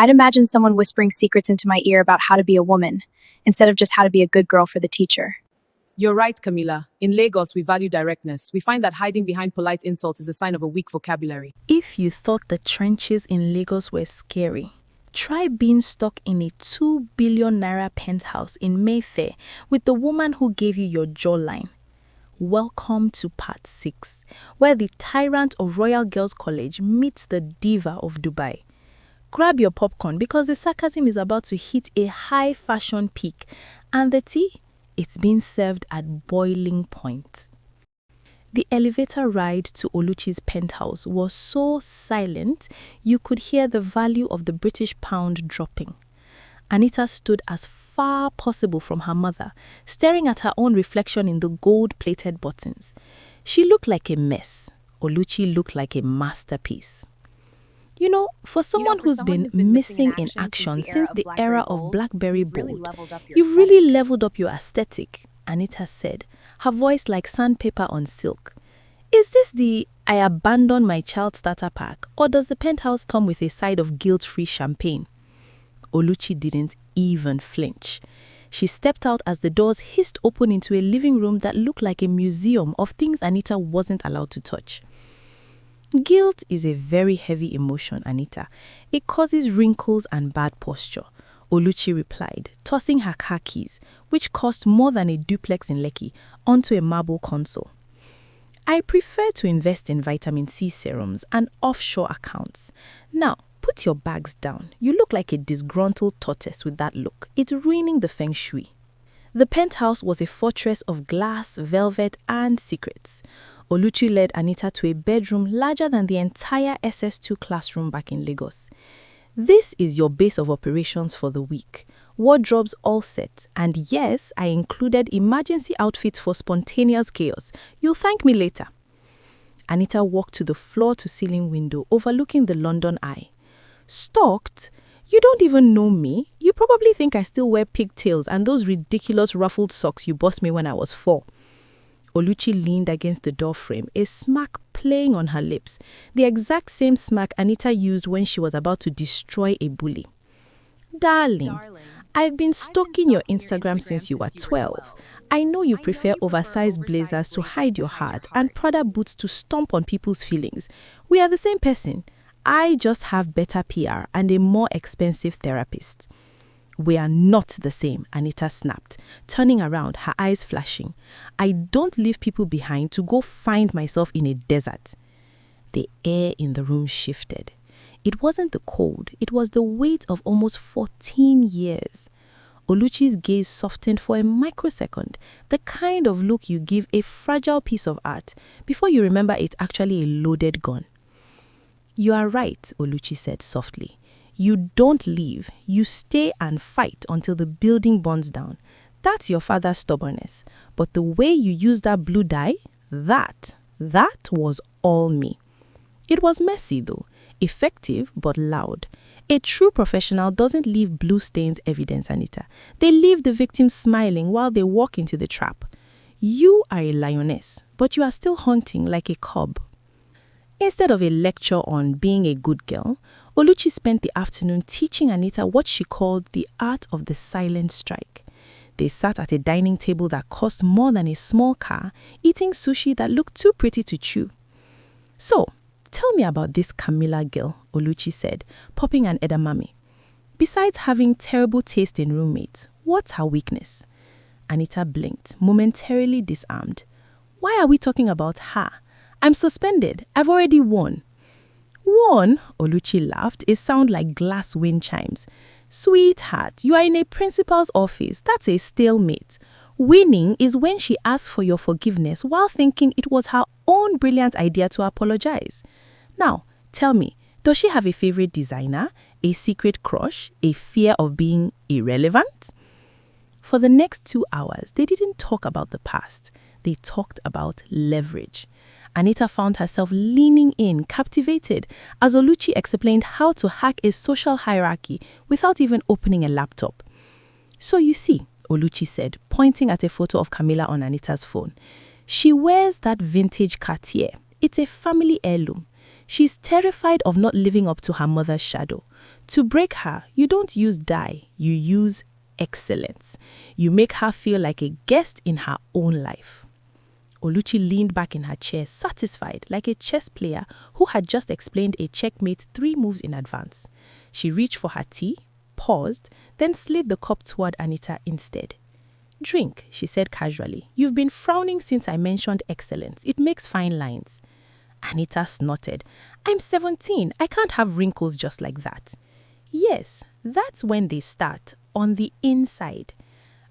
I'd imagine someone whispering secrets into my ear about how to be a woman, instead of just how to be a good girl for the teacher. You're right, Camila. In Lagos, we value directness. We find that hiding behind polite insults is a sign of a weak vocabulary. If you thought the trenches in Lagos were scary, try being stuck in a 2 billion naira penthouse in Mayfair with the woman who gave you your jawline. Welcome to part 6, where the tyrant of Royal Girls College meets the diva of Dubai. Grab your popcorn because the sarcasm is about to hit a high fashion peak, and the tea, it's being served at boiling point. The elevator ride to Oluchi's penthouse was so silent you could hear the value of the British pound dropping. Anita stood as far possible from her mother, staring at her own reflection in the gold-plated buttons. She looked like a mess. Oluchi looked like a masterpiece. You know, for someone who's been missing in action since the era of Blackberry Bold, you've really leveled up your aesthetic, Anita said, her voice like sandpaper on silk. Is this the I abandoned my child starter pack, or does the penthouse come with a side of guilt-free champagne? Oluchi didn't even flinch. She stepped out as the doors hissed open into a living room that looked like a museum of things Anita wasn't allowed to touch. Guilt is a very heavy emotion, Anita. It causes wrinkles and bad posture, Oluchi replied, tossing her car keys, which cost more than a duplex in Lekki, onto a marble console. I prefer to invest in vitamin C serums and offshore accounts. Now, put your bags down. You look like a disgruntled tortoise with that look. It's ruining the feng shui. The penthouse was a fortress of glass, velvet, and secrets. Oluchi led Anita to a bedroom larger than the entire SS2 classroom back in Lagos. This is your base of operations for the week. Wardrobes all set. And yes, I included emergency outfits for spontaneous chaos. You'll thank me later. Anita walked to the floor-to-ceiling window overlooking the London Eye. Stalked? You don't even know me. You probably think I still wear pigtails and those ridiculous ruffled socks you bought me when I was 4. Oluchi leaned against the doorframe, a smack playing on her lips, the exact same smack Anita used when she was about to destroy a bully. Darling, I've been stalking your Instagram since you were 12. I know you prefer oversized blazers to hide your heart and Prada boots to stomp on people's feelings. We are the same person. I just have better PR and a more expensive therapist. We are not the same, Anita snapped, turning around, her eyes flashing. I don't leave people behind to go find myself in a desert. The air in the room shifted. It wasn't the cold, it was the weight of almost 14 years. Oluchi's gaze softened for a microsecond, the kind of look you give a fragile piece of art before you remember it's actually a loaded gun. You are right, Oluchi said softly. You don't leave, you stay and fight until the building burns down. That's your father's stubbornness. But the way you use that blue dye, that was all me. It was messy though, effective but loud. A true professional doesn't leave blue stains evidence, Anita. They leave the victim smiling while they walk into the trap. You are a lioness, but you are still hunting like a cub. Instead of a lecture on being a good girl, Oluchi spent the afternoon teaching Anita what she called the art of the silent strike. They sat at a dining table that cost more than a small car, eating sushi that looked too pretty to chew. So, tell me about this Camila girl, Oluchi said, popping an edamame. Besides having terrible taste in roommates, what's her weakness? Anita blinked, momentarily disarmed. Why are we talking about her? I'm suspended. I've already won. Won? Oluchi laughed. It sounded like glass wind chimes. Sweetheart, you are in a principal's office. That's a stalemate. Winning is when she asks for your forgiveness while thinking it was her own brilliant idea to apologize. Now, tell me, does she have a favorite designer, a secret crush, a fear of being irrelevant? For the next 2 hours, they didn't talk about the past. They talked about leverage. Anita found herself leaning in, captivated, as Oluchi explained how to hack a social hierarchy without even opening a laptop. So you see, Oluchi said, pointing at a photo of Camila on Anita's phone, she wears that vintage Cartier. It's a family heirloom. She's terrified of not living up to her mother's shadow. To break her, you don't use die, you use excellence. You make her feel like a guest in her own life. Oluchi leaned back in her chair, satisfied, like a chess player who had just explained a checkmate 3 moves in advance. She reached for her tea, paused, then slid the cup toward Anita instead. "Drink," she said casually. "You've been frowning since I mentioned excellence. It makes fine lines." Anita snorted. "I'm 17. I can't have wrinkles just like that." "Yes, that's when they start, on the inside."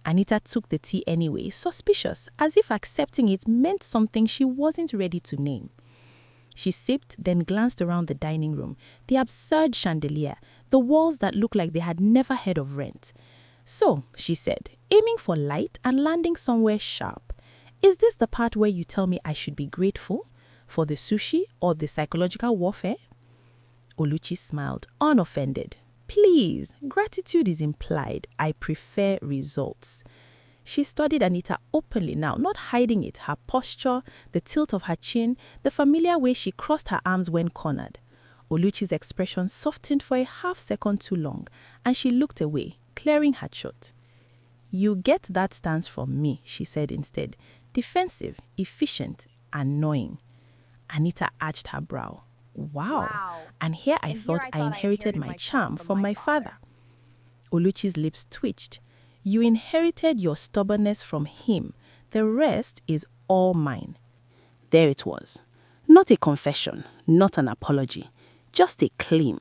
Anita took the tea anyway, suspicious, as if accepting it meant something she wasn't ready to name. She sipped, then glanced around the dining room, the absurd chandelier, the walls that looked like they had never heard of rent. "So," she said, aiming for light and landing somewhere sharp, "is this the part where you tell me I should be grateful? For the sushi or the psychological warfare?" Oluchi smiled, unoffended. "Please, gratitude is implied. I prefer results." She studied Anita openly now, not hiding it, her posture, the tilt of her chin, the familiar way she crossed her arms when cornered. Oluchi's expression softened for a half second too long, and she looked away, clearing her throat. "You get that stance from me," she said instead. "Defensive, efficient, annoying." Anita arched her brow. Wow. And here I thought I inherited my charm from my father. Oluchi's lips twitched. "You inherited your stubbornness from him. The rest is all mine." There it was. Not a confession, not an apology, just a claim.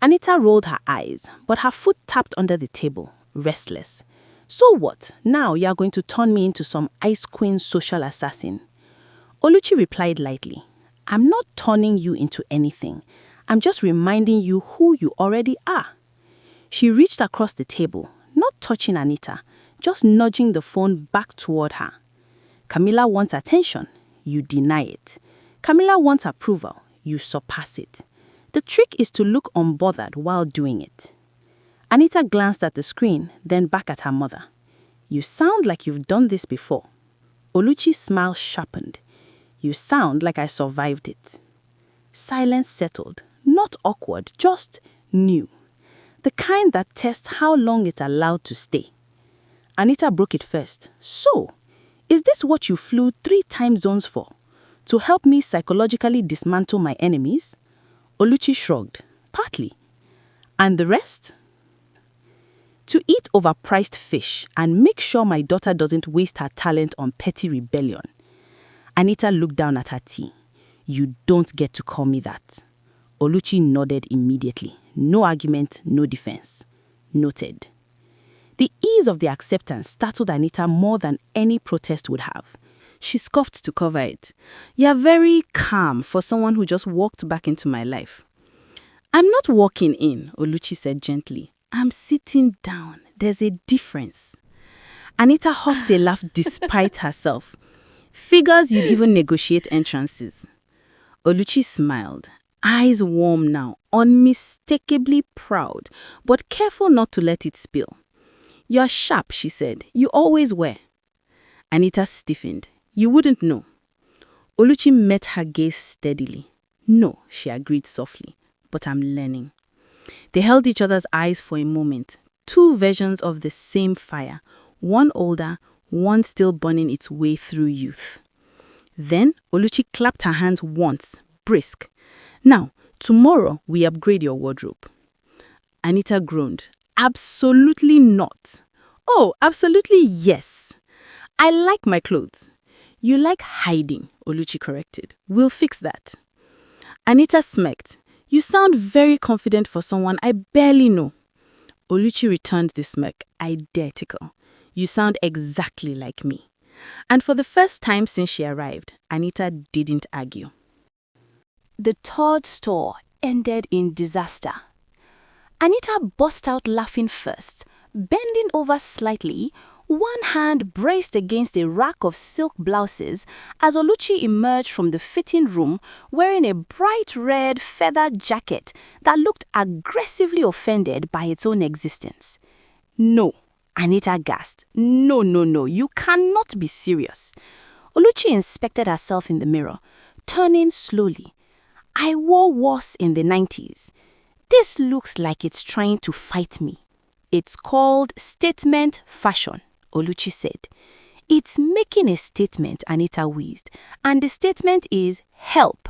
Anita rolled her eyes, but her foot tapped under the table, restless. "So what? Now you're going to turn me into some ice queen social assassin?" Oluchi replied lightly, "I'm not turning you into anything. I'm just reminding you who you already are." She reached across the table, not touching Anita, just nudging the phone back toward her. "Camilla wants attention. You deny it. Camilla wants approval. You surpass it. The trick is to look unbothered while doing it." Anita glanced at the screen, then back at her mother. "You sound like you've done this before." Oluchi's smile sharpened. "You sound like I survived it." Silence settled, not awkward, just new. The kind that tests how long it's allowed to stay. Anita broke it first. "So, is this what you flew 3 time zones for? To help me psychologically dismantle my enemies?" Oluchi shrugged. "Partly. And the rest?" "To eat overpriced fish and make sure my daughter doesn't waste her talent on petty rebellion." Anita looked down at her tea. "You don't get to call me that." Oluchi nodded immediately. No argument, no defense. Noted. The ease of the acceptance startled Anita more than any protest would have. She scoffed to cover it. "You're very calm for someone who just walked back into my life." "I'm not walking in," Oluchi said gently. "I'm sitting down. There's a difference." Anita huffed a laugh despite herself. "Figures you'd even negotiate entrances." Oluchi smiled, eyes warm now, unmistakably proud, but careful not to let it spill. "You're sharp," she said. "You always were." Anita stiffened. "You wouldn't know." Oluchi met her gaze steadily. "No," she agreed softly, "but I'm learning." They held each other's eyes for a moment, 2 versions of the same fire, one older, one still burning its way through youth. Then Oluchi clapped her hands once, brisk. "Now, tomorrow we upgrade your wardrobe." Anita groaned. "Absolutely not." "Oh, absolutely yes. I like my clothes." "You like hiding," Oluchi corrected. "We'll fix that." Anita smirked. "You sound very confident for someone I barely know." Oluchi returned the smirk, identical. "You sound exactly like me." And for the first time since she arrived, Anita didn't argue. The third store ended in disaster. Anita burst out laughing first, bending over slightly, one hand braced against a rack of silk blouses as Oluchi emerged from the fitting room wearing a bright red feather jacket that looked aggressively offended by its own existence. "No," Anita gasped. No, you cannot be serious." Oluchi inspected herself in the mirror, turning slowly. "I wore worse in the 90s. This looks like it's trying to fight me. It's called statement fashion, Oluchi said. It's making a statement, Anita wheezed, and the statement is help.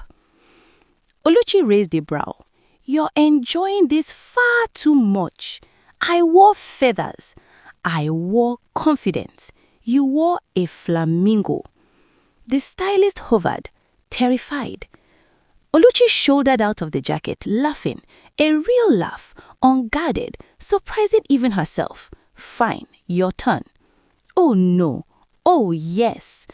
Oluchi raised a brow. You're enjoying this far too much. I wore feathers. I wore confidence. You wore a flamingo. The stylist hovered, terrified. Oluchi shouldered out of the jacket, laughing, a real laugh, unguarded, surprising even herself. Fine, your turn. Oh no, oh yes.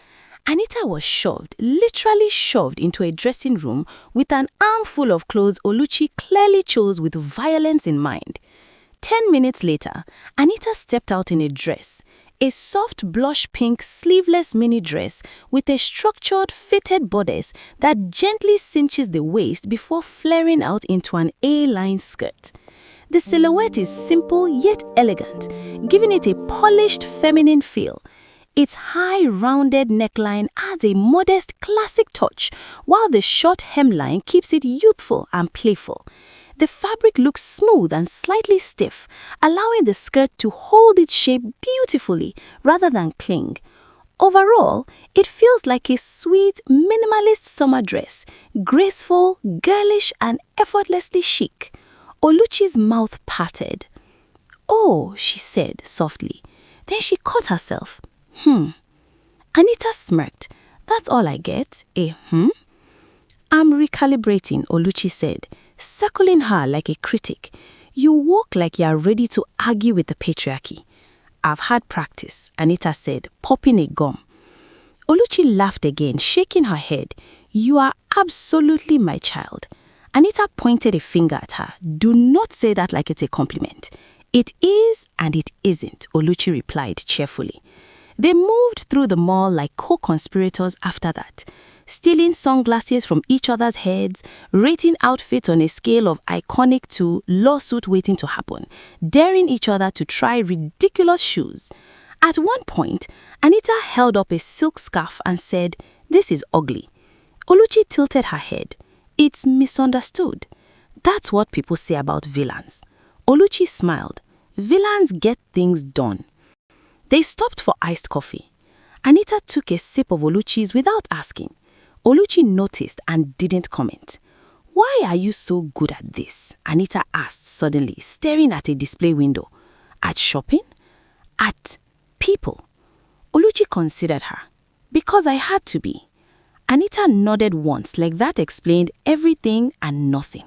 Anita was shoved, literally shoved into a dressing room with an armful of clothes Oluchi clearly chose with violence in mind. 10 minutes later, Anita stepped out in a dress, a soft blush pink sleeveless mini dress with a structured fitted bodice that gently cinches the waist before flaring out into an A-line skirt. The silhouette is simple yet elegant, giving it a polished feminine feel. Its high rounded neckline adds a modest classic touch, while the short hemline keeps it youthful and playful. The fabric looks smooth and slightly stiff, allowing the skirt to hold its shape beautifully rather than cling. Overall, it feels like a sweet, minimalist summer dress, graceful, girlish, and effortlessly chic. Oluchi's mouth parted. "Oh," she said softly. Then she caught herself. Anita smirked. "That's all I get, "I'm recalibrating," Oluchi said, circling her like a critic. "You walk like you're ready to argue with the patriarchy." "I've had practice," Anita said, popping a gum. Oluchi laughed again, shaking her head. "You are absolutely my child." Anita pointed a finger at her. "Do not say that like it's a compliment." "It is and it isn't," Oluchi replied cheerfully. They moved through the mall like co-conspirators after that, stealing sunglasses from each other's heads, rating outfits on a scale of iconic to lawsuit waiting to happen, daring each other to try ridiculous shoes. At one point, Anita held up a silk scarf and said, "This is ugly." Oluchi tilted her head. "It's misunderstood." "That's what people say about villains." Oluchi smiled. "Villains get things done." They stopped for iced coffee. Anita took a sip of Oluchi's without asking. Oluchi noticed and didn't comment. "Why are you so good at this?" Anita asked suddenly, staring at a display window. "At shopping? At people?" Oluchi considered her. "Because I had to be." Anita nodded once, like that explained everything and nothing.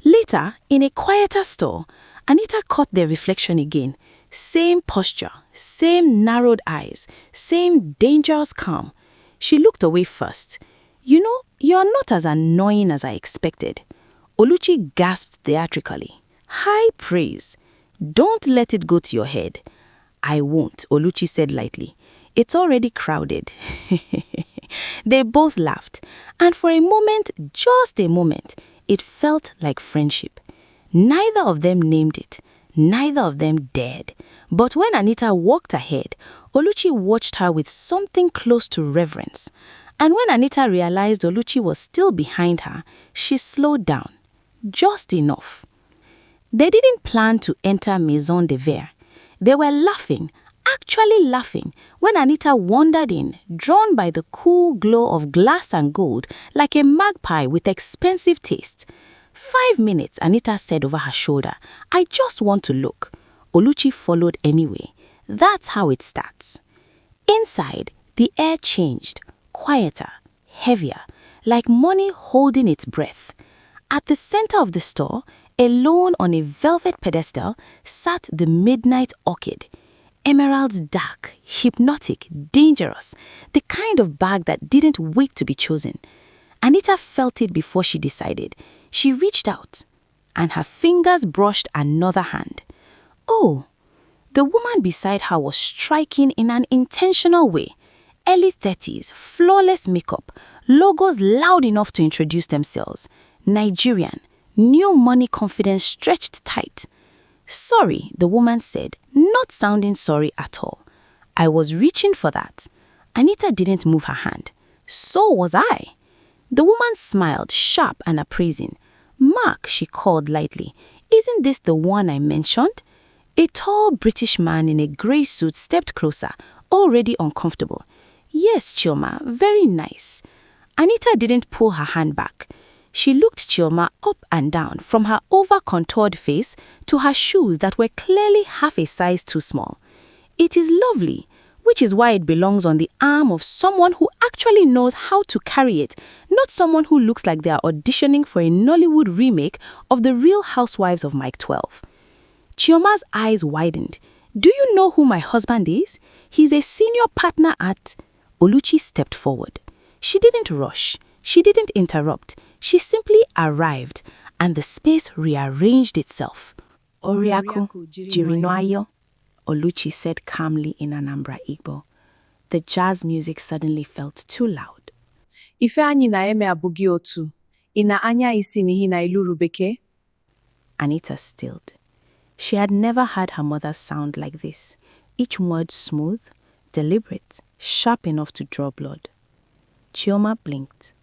Later, in a quieter store, Anita caught their reflection again. Same posture, same narrowed eyes, same dangerous calm. She looked away first. "You know, you're not as annoying as I expected." Oluchi gasped theatrically. "High praise. Don't let it go to your head." "I won't," Oluchi said lightly. "It's already crowded." They both laughed, and for a moment, just a moment, it felt like friendship. Neither of them named it. Neither of them dared. But when Anita walked ahead, Oluchi watched her with something close to reverence. And when Anita realized Oluchi was still behind her, she slowed down. Just enough. They didn't plan to enter Maison de Verre. They were laughing, actually laughing, when Anita wandered in, drawn by the cool glow of glass and gold, like a magpie with expensive taste. 5 minutes, Anita said over her shoulder. "I just want to look." Oluchi followed anyway. That's how it starts. Inside, the air changed, quieter, heavier, like money holding its breath. At the center of the store, alone on a velvet pedestal, sat the midnight orchid. Emeralds dark, hypnotic, dangerous, the kind of bag that didn't wait to be chosen. Anita felt it before she decided. She reached out, and her fingers brushed another hand. Oh, the woman beside her was striking in an intentional way. Early 30s, flawless makeup, logos loud enough to introduce themselves. Nigerian, new money confidence stretched tight. "Sorry," the woman said, not sounding sorry at all. "I was reaching for that." Anita didn't move her hand. "So was I." The woman smiled, sharp and appraising. "Mark," she called lightly, "isn't this the one I mentioned?" A tall British man in a grey suit stepped closer, already uncomfortable. "Yes, Chioma, very nice." Anita didn't pull her hand back. She looked Chioma up and down, from her over-contoured face to her shoes that were clearly half a size too small. "It is lovely, which is why it belongs on the arm of someone who actually knows how to carry it, not someone who looks like they are auditioning for a Nollywood remake of The Real Housewives of Mike 12. Chioma's eyes widened. "Do you know who my husband is? He's a senior partner at..." Oluchi stepped forward. She didn't rush. She didn't interrupt. She simply arrived, and the space rearranged itself. "Oriaku Jirinoayo," Oluchi said calmly in Anambra Igbo. The jazz music suddenly felt too loud. Ife anyị na-eme abụghị otu. Ị na-anya isi n'ihi na iluru bekee? Anita stilled. She had never heard her mother sound like this, each word smooth, deliberate, sharp enough to draw blood. Chioma blinked.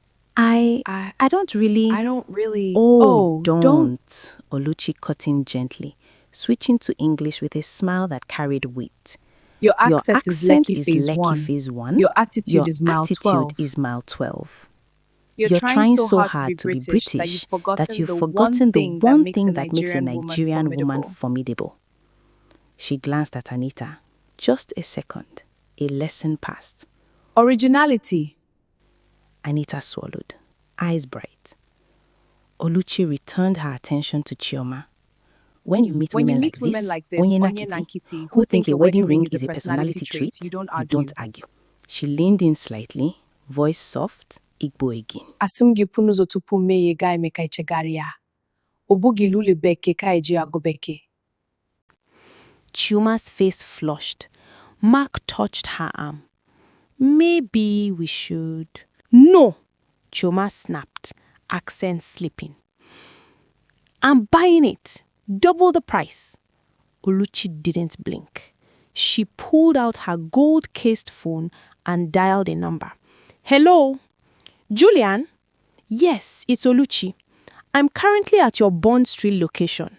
I don't really... Oh, don't. Oluchi cut in gently, switching to English with a smile that carried wit. Your accent is Lekki phase 1. Your attitude is mile 12. You're trying so hard to be British that you've forgotten the one thing that makes a Nigerian woman formidable. She glanced at Anita. Just a second. A lesson passed. Originality. Anita swallowed, eyes bright. Oluchi returned her attention to Chioma. When you meet women like this, Onye Nakiti, who think a wedding ring is a personality trait, you don't argue. She leaned in slightly, voice soft, Igbo again. Asumgi punuzo tupu meye gai meka ichegaria. Obugi lule beke ka eji agobeke. Chioma's face flushed. Mark touched her arm. "Maybe we should..." "No!" Chioma snapped, accent slipping. "I'm buying it. Double the price." Oluchi didn't blink. She pulled out her gold-cased phone and dialed a number. "Hello? Julian?" "Yes, it's Oluchi. I'm currently at your Bond Street location.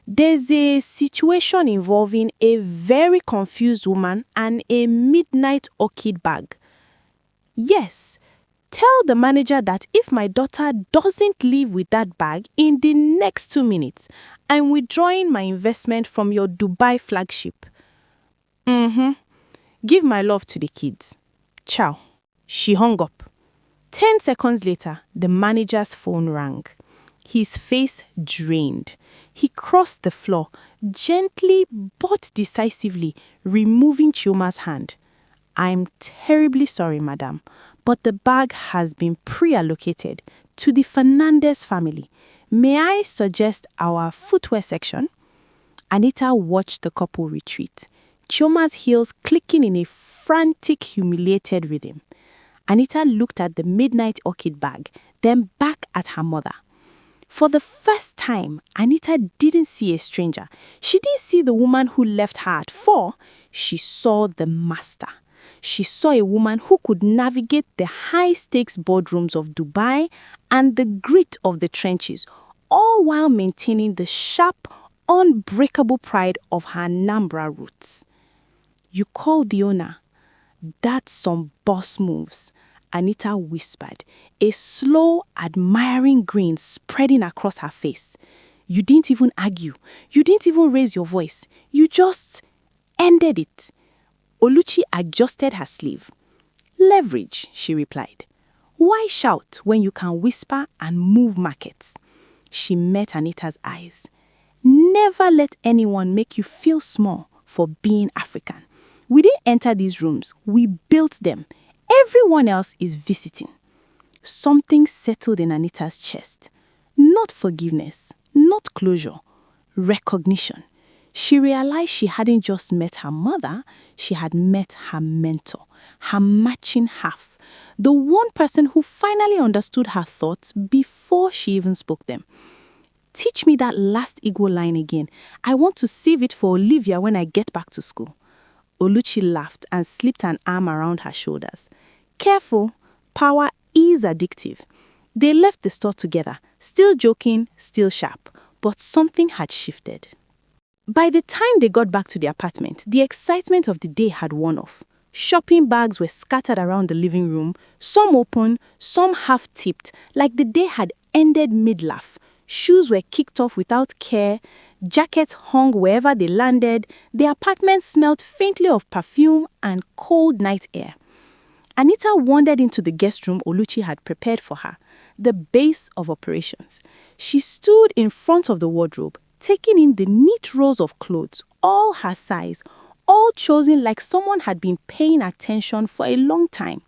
There's a situation involving a very confused woman and a midnight orchid bag." "Yes. Tell the manager that if my daughter doesn't leave with that bag in the next 2 minutes, I'm withdrawing my investment from your Dubai flagship." "Give my love to the kids. Ciao." She hung up. 10 seconds later, the manager's phone rang. His face drained. He crossed the floor, gently but decisively, removing Chioma's hand. "I'm terribly sorry, madam, but the bag has been pre-allocated to the Fernandez family. May I suggest our footwear section?" Anita watched the couple retreat, Chioma's heels clicking in a frantic, humiliated rhythm. Anita looked at the midnight orchid bag, then back at her mother. For the first time, Anita didn't see a stranger. She didn't see the woman who left her at 4. She saw the master. She saw a woman who could navigate the high-stakes boardrooms of Dubai and the grit of the trenches, all while maintaining the sharp, unbreakable pride of her Nambra roots. "You called the owner. That's some boss moves," Anita whispered, a slow, admiring grin spreading across her face. "You didn't even argue. You didn't even raise your voice. You just ended it." Oluchi adjusted her sleeve. "Leverage," she replied. "Why shout when you can whisper and move markets?" She met Anita's eyes. "Never let anyone make you feel small for being African. We didn't enter these rooms. We built them. Everyone else is visiting." Something settled in Anita's chest. Not forgiveness, not closure, recognition. She realized she hadn't just met her mother, she had met her mentor, her matching half, the one person who finally understood her thoughts before she even spoke them. "Teach me that last Igbo line again. I want to save it for Olivia when I get back to school." Oluchi laughed and slipped an arm around her shoulders. "Careful, power is addictive. They left the store together, still joking, still sharp, but something had shifted. By the time they got back to the apartment, the excitement of the day had worn off. Shopping bags were scattered around the living room, some open, some half-tipped, like the day had ended mid-laugh. Shoes were kicked off without care, jackets hung wherever they landed, the apartment smelled faintly of perfume and cold night air. Anita wandered into the guest room Oluchi had prepared for her, the base of operations. She stood in front of the wardrobe, taking in the neat rows of clothes, all her size, all chosen like someone had been paying attention for a long time.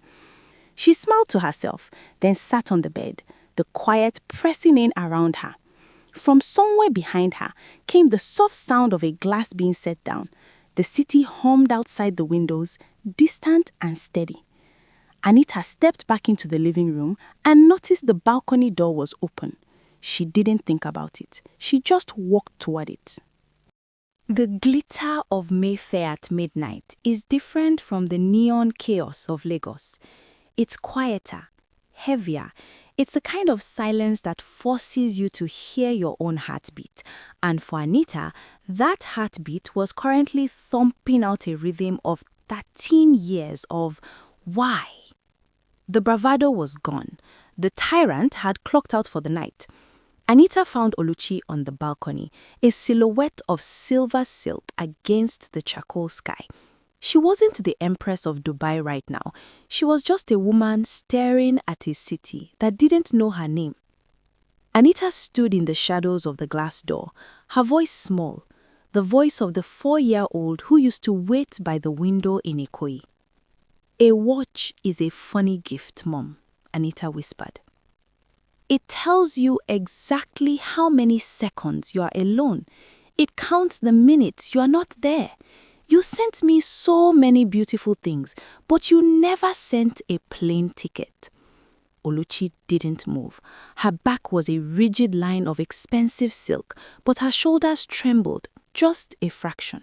She smiled to herself, then sat on the bed, the quiet pressing in around her. From somewhere behind her came the soft sound of a glass being set down. The city hummed outside the windows, distant and steady. Anita stepped back into the living room and noticed the balcony door was open. She didn't think about it. She just walked toward it. The glitter of Mayfair at midnight is different from the neon chaos of Lagos. It's quieter, heavier. It's the kind of silence that forces you to hear your own heartbeat. And for Anita, that heartbeat was currently thumping out a rhythm of 13 years of why. The bravado was gone. The tyrant had clocked out for the night. Anita found Oluchi on the balcony, a silhouette of silver silk against the charcoal sky. She wasn't the Empress of Dubai right now. She was just a woman staring at a city that didn't know her name. Anita stood in the shadows of the glass door, her voice small, the voice of the 4-year-old who used to wait by the window in Ikoyi. "A watch is a funny gift, Mom," Anita whispered. "It tells you exactly how many seconds you are alone. It counts the minutes you are not there. You sent me so many beautiful things, but you never sent a plane ticket." Oluchi didn't move. Her back was a rigid line of expensive silk, but her shoulders trembled, just a fraction.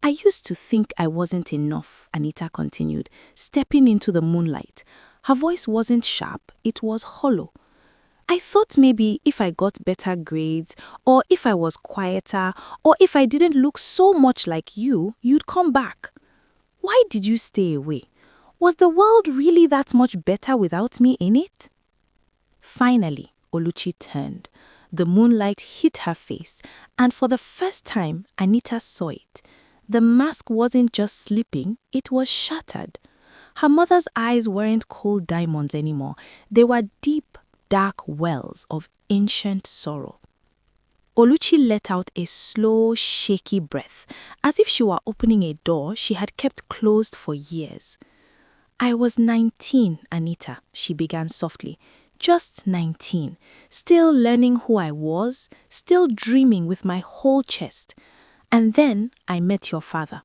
"I used to think I wasn't enough," Anita continued, stepping into the moonlight. Her voice wasn't sharp, it was hollow. "I thought maybe if I got better grades, or if I was quieter, or if I didn't look so much like you, you'd come back. Why did you stay away? Was the world really that much better without me in it?" Finally, Oluchi turned. The moonlight hit her face, and for the first time, Anita saw it. The mask wasn't just slipping, it was shattered. Her mother's eyes weren't cold diamonds anymore. They were deep, dark wells of ancient sorrow. Oluchi let out a slow, shaky breath, as if she were opening a door she had kept closed for years. "I was 19, Anita," she began softly. "Just 19. Still learning who I was, still dreaming with my whole chest. And then I met your father."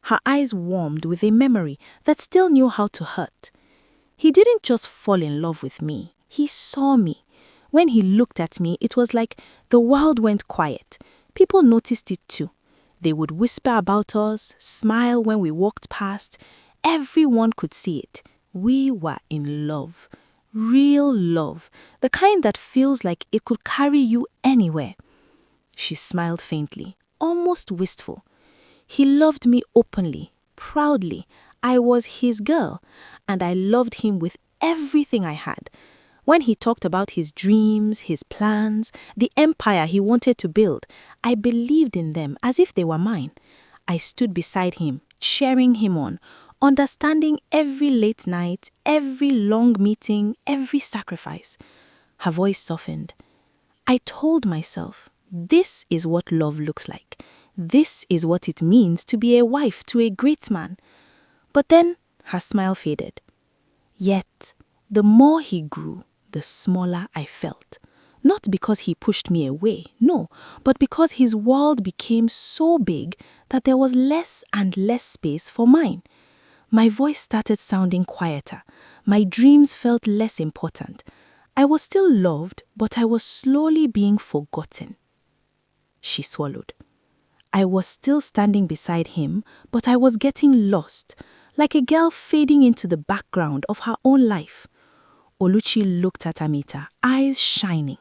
Her eyes warmed with a memory that still knew how to hurt. "He didn't just fall in love with me. He saw me. When he looked at me, it was like the world went quiet. People noticed it too. They would whisper about us, smile when we walked past. Everyone could see it. We were in love. Real love. The kind that feels like it could carry you anywhere." She smiled faintly, almost wistful. "He loved me openly, proudly. I was his girl, and I loved him with everything I had. When he talked about his dreams, his plans, the empire he wanted to build, I believed in them as if they were mine. I stood beside him, cheering him on, understanding every late night, every long meeting, every sacrifice." Her voice softened. "I told myself, this is what love looks like. This is what it means to be a wife to a great man." But then her smile faded. "Yet, the more he grew, the smaller I felt. Not because he pushed me away, no, but because his world became so big that there was less and less space for mine. My voice started sounding quieter. My dreams felt less important. I was still loved, but I was slowly being forgotten." She swallowed. "I was still standing beside him, but I was getting lost, like a girl fading into the background of her own life." Oluchi looked at Anita, eyes shining.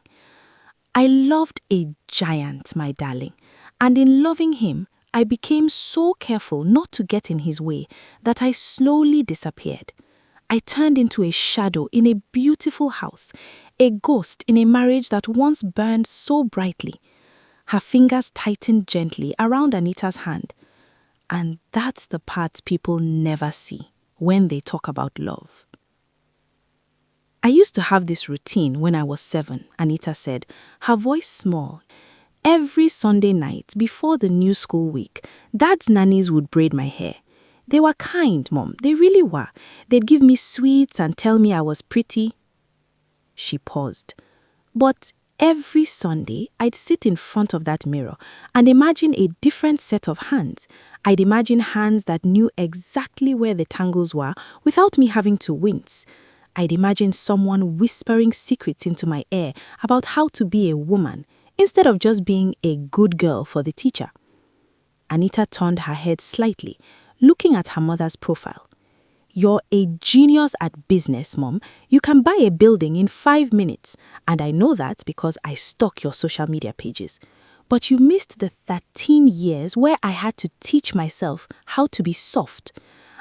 I loved a giant, my darling, and in loving him, I became so careful not to get in his way that I slowly disappeared. I turned into a shadow in a beautiful house, a ghost in a marriage that once burned so brightly. Her fingers tightened gently around Anita's hand. And that's the part people never see when they talk about love. I used to have this routine when I was 7, Anita said, her voice small. Every Sunday night before the new school week, Dad's nannies would braid my hair. They were kind, Mom, they really were. They'd give me sweets and tell me I was pretty. She paused. But every Sunday, I'd sit in front of that mirror and imagine a different set of hands. I'd imagine hands that knew exactly where the tangles were without me having to wince. I'd imagine someone whispering secrets into my ear about how to be a woman instead of just being a good girl for the teacher. Anita turned her head slightly, looking at her mother's profile. You're a genius at business, Mom. You can buy a building in 5 minutes, and I know that because I stalk your social media pages. But you missed the 13 years where I had to teach myself how to be soft.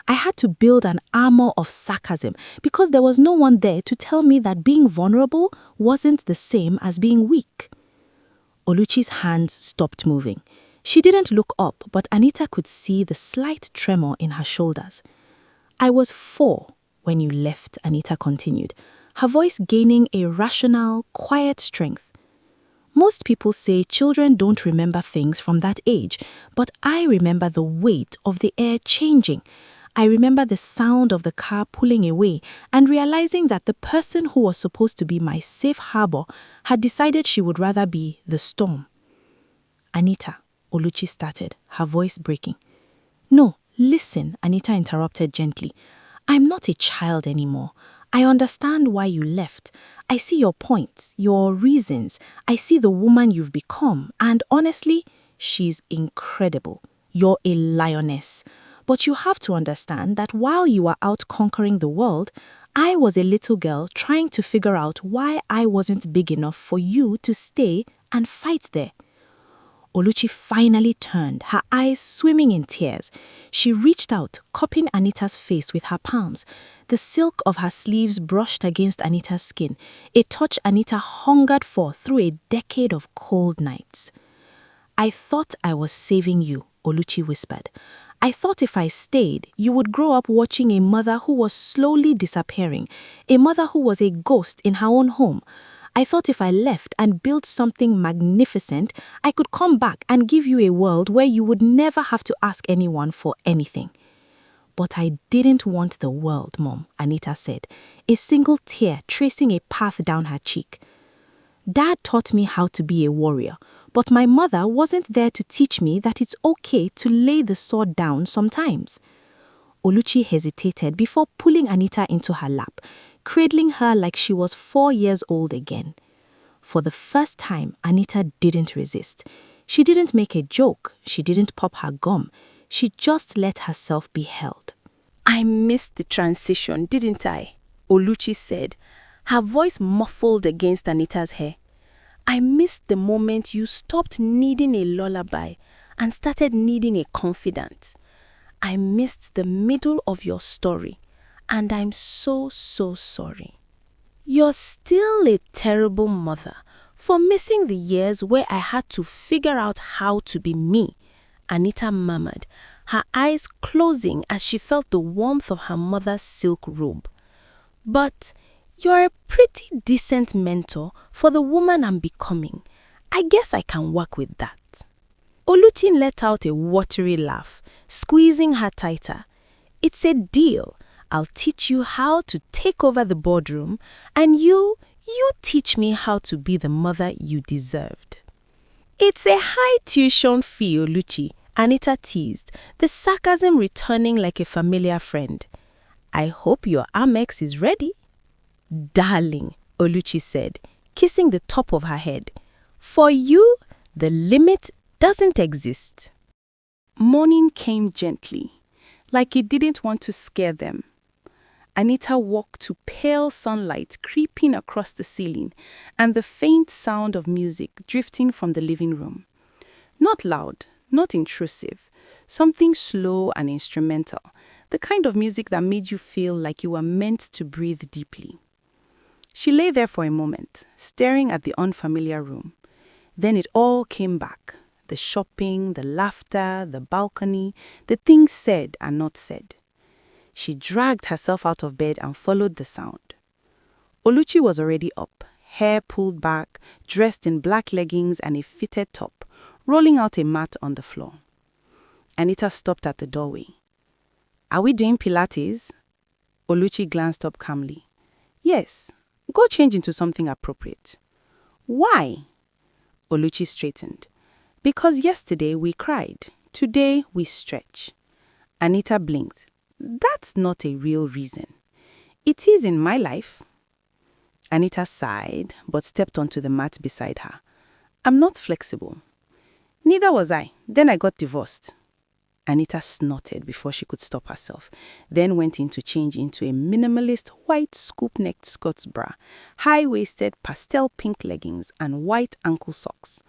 I had to build an armor of sarcasm because there was no one there to tell me that being vulnerable wasn't the same as being weak. Oluchi's hands stopped moving. She didn't look up, but Anita could see the slight tremor in her shoulders. I was 4 when you left, Anita continued, her voice gaining a rational, quiet strength. Most people say children don't remember things from that age, but I remember the weight of the air changing. I remember the sound of the car pulling away and realizing that the person who was supposed to be my safe harbor had decided she would rather be the storm. Anita, Oluchi started, her voice breaking. No, listen, Anita interrupted gently. I'm not a child anymore. I understand why you left. I see your points, your reasons. I see the woman you've become. And honestly, she's incredible. You're a lioness. But you have to understand that while you were out conquering the world, I was a little girl trying to figure out why I wasn't big enough for you to stay and fight there. Oluchi finally turned, her eyes swimming in tears. She reached out, cupping Anita's face with her palms. The silk of her sleeves brushed against Anita's skin, a touch Anita hungered for through a decade of cold nights. I thought I was saving you, Oluchi whispered. I thought if I stayed, you would grow up watching a mother who was slowly disappearing, a mother who was a ghost in her own home. I thought if I left and built something magnificent, I could come back and give you a world where you would never have to ask anyone for anything. But I didn't want the world, Mom, Anita said, a single tear tracing a path down her cheek. Dad taught me how to be a warrior, but my mother wasn't there to teach me that it's okay to lay the sword down sometimes. Oluchi hesitated before pulling Anita into her lap, cradling her like she was 4 years old again. For the first time, Anita didn't resist. She didn't make a joke. She didn't pop her gum. She just let herself be held. I missed the transition, didn't I? Oluchi said, her voice muffled against Anita's hair. I missed the moment you stopped needing a lullaby and started needing a confidant. I missed the middle of your story, and I'm so sorry. You're still a terrible mother for missing the years where I had to figure out how to be me, Anita murmured, her eyes closing as she felt the warmth of her mother's silk robe. But you're a pretty decent mentor for the woman I'm becoming. I guess I can work with that. Oluchi let out a watery laugh, squeezing her tighter. It's a deal. I'll teach you how to take over the boardroom, and you teach me how to be the mother you deserved. It's a high tuition fee, Oluchi, Anita teased, the sarcasm returning like a familiar friend. I hope your Amex is ready. Darling, Oluchi said, kissing the top of her head. For you, the limit doesn't exist. Morning came gently, like it didn't want to scare them. Anita woke to pale sunlight creeping across the ceiling and the faint sound of music drifting from the living room. Not loud, not intrusive, something slow and instrumental, the kind of music that made you feel like you were meant to breathe deeply. She lay there for a moment, staring at the unfamiliar room. Then it all came back. The shopping, the laughter, the balcony, the things said and not said. She dragged herself out of bed and followed the sound. Oluchi was already up, hair pulled back, dressed in black leggings and a fitted top, rolling out a mat on the floor. Anita stopped at the doorway. "Are we doing Pilates?" Oluchi glanced up calmly. "Yes, go change into something appropriate." "Why?" Oluchi straightened. "Because yesterday we cried. Today we stretch." Anita blinked. "That's not a real reason." "It is in my life." Anita sighed, but stepped onto the mat beside her. "I'm not flexible." "Neither was I. Then I got divorced." Anita snorted before she could stop herself, then went in to change into a minimalist white scoop-necked Scots bra, high-waisted pastel pink leggings, and white ankle socks.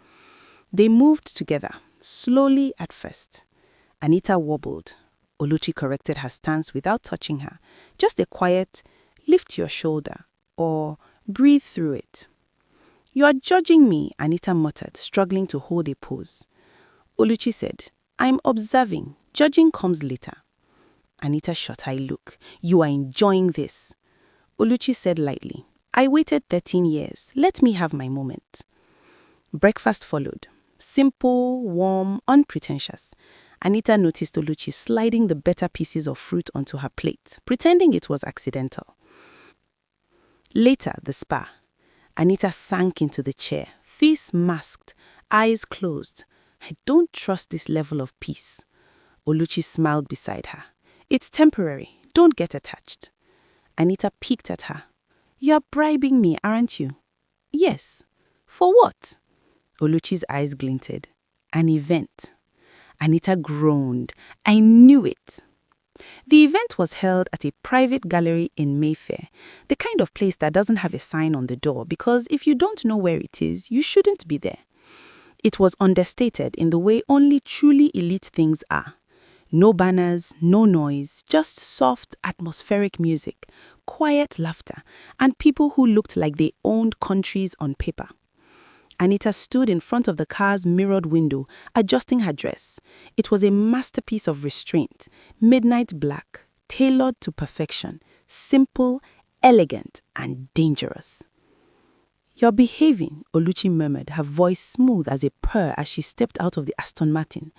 They moved together, slowly at first. Anita wobbled. Oluchi corrected her stance without touching her. Just a quiet, lift your shoulder, or breathe through it. "You are judging me," Anita muttered, struggling to hold a pose. Oluchi said, "I'm observing. Judging comes later." Anita shot her a look. "You are enjoying this." Oluchi said lightly, "I waited 13 years. Let me have my moment." Breakfast followed. Simple, warm, unpretentious. Anita noticed Oluchi sliding the better pieces of fruit onto her plate, pretending it was accidental. Later, the spa. Anita sank into the chair, face masked, eyes closed. "I don't trust this level of peace." Oluchi smiled beside her. "It's temporary. Don't get attached." Anita peeked at her. "You're bribing me, aren't you?" "Yes." "For what?" Oluchi's eyes glinted. "An event." Anita groaned. "I knew it." The event was held at a private gallery in Mayfair, the kind of place that doesn't have a sign on the door because if you don't know where it is, you shouldn't be there. It was understated in the way only truly elite things are. No banners, no noise, just soft, atmospheric music, quiet laughter, and people who looked like they owned countries on paper. Anita stood in front of the car's mirrored window, adjusting her dress. It was a masterpiece of restraint, midnight black, tailored to perfection, simple, elegant, and dangerous. "You're behaving," Oluchi murmured, her voice smooth as a purr as she stepped out of the Aston Martin.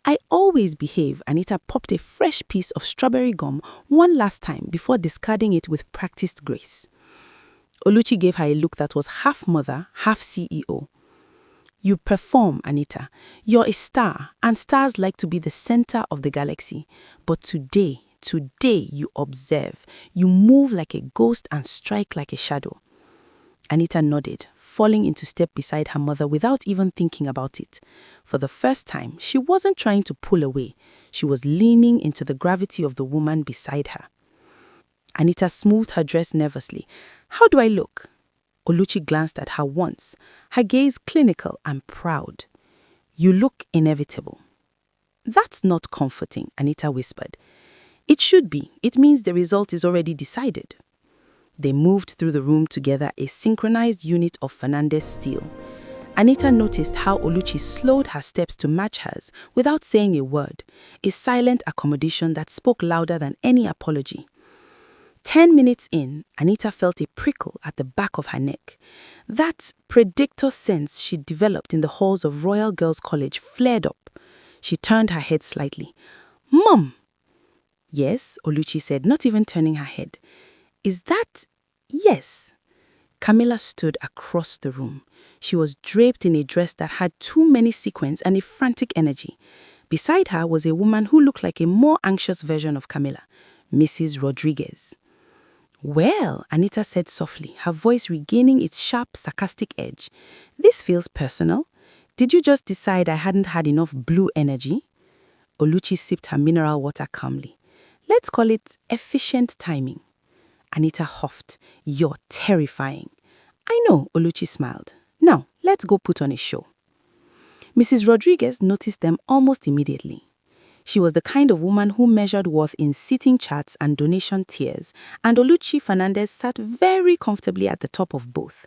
"I always behave." Anita popped a fresh piece of strawberry gum one last time before discarding it with practiced grace. Oluchi gave her a look that was half mother, half CEO. "You perform, Anita. You're a star, and stars like to be the center of the galaxy. But today you observe. You move like a ghost and strike like a shadow." Anita nodded, falling into step beside her mother without even thinking about it. For the first time, she wasn't trying to pull away. She was leaning into the gravity of the woman beside her. Anita smoothed her dress nervously. "How do I look?" Oluchi glanced at her once, her gaze clinical and proud. "You look inevitable." "That's not comforting," Anita whispered. "It should be. It means the result is already decided." They moved through the room together, a synchronized unit of Fernandez steel. Anita noticed how Oluchi slowed her steps to match hers without saying a word, a silent accommodation that spoke louder than any apology. 10 minutes in, Anita felt a prickle at the back of her neck. That predictor sense she'd developed in the halls of Royal Girls' College flared up. She turned her head slightly. "Mom!" "Yes," Oluchi said, not even turning her head. "Is that—" "Yes." Camilla stood across the room. She was draped in a dress that had too many sequins and a frantic energy. Beside her was a woman who looked like a more anxious version of Camilla, Mrs. Rodriguez. "Well," Anita said softly, her voice regaining its sharp, sarcastic edge. "This feels personal. Did you just decide I hadn't had enough blue energy?" Oluchi sipped her mineral water calmly. "Let's call it efficient timing." Anita huffed. "You're terrifying." "I know," Oluchi smiled. "Now, let's go put on a show." Mrs. Rodriguez noticed them almost immediately. She was the kind of woman who measured worth in sitting charts and donation tiers, and Oluchi Fernandez sat very comfortably at the top of both.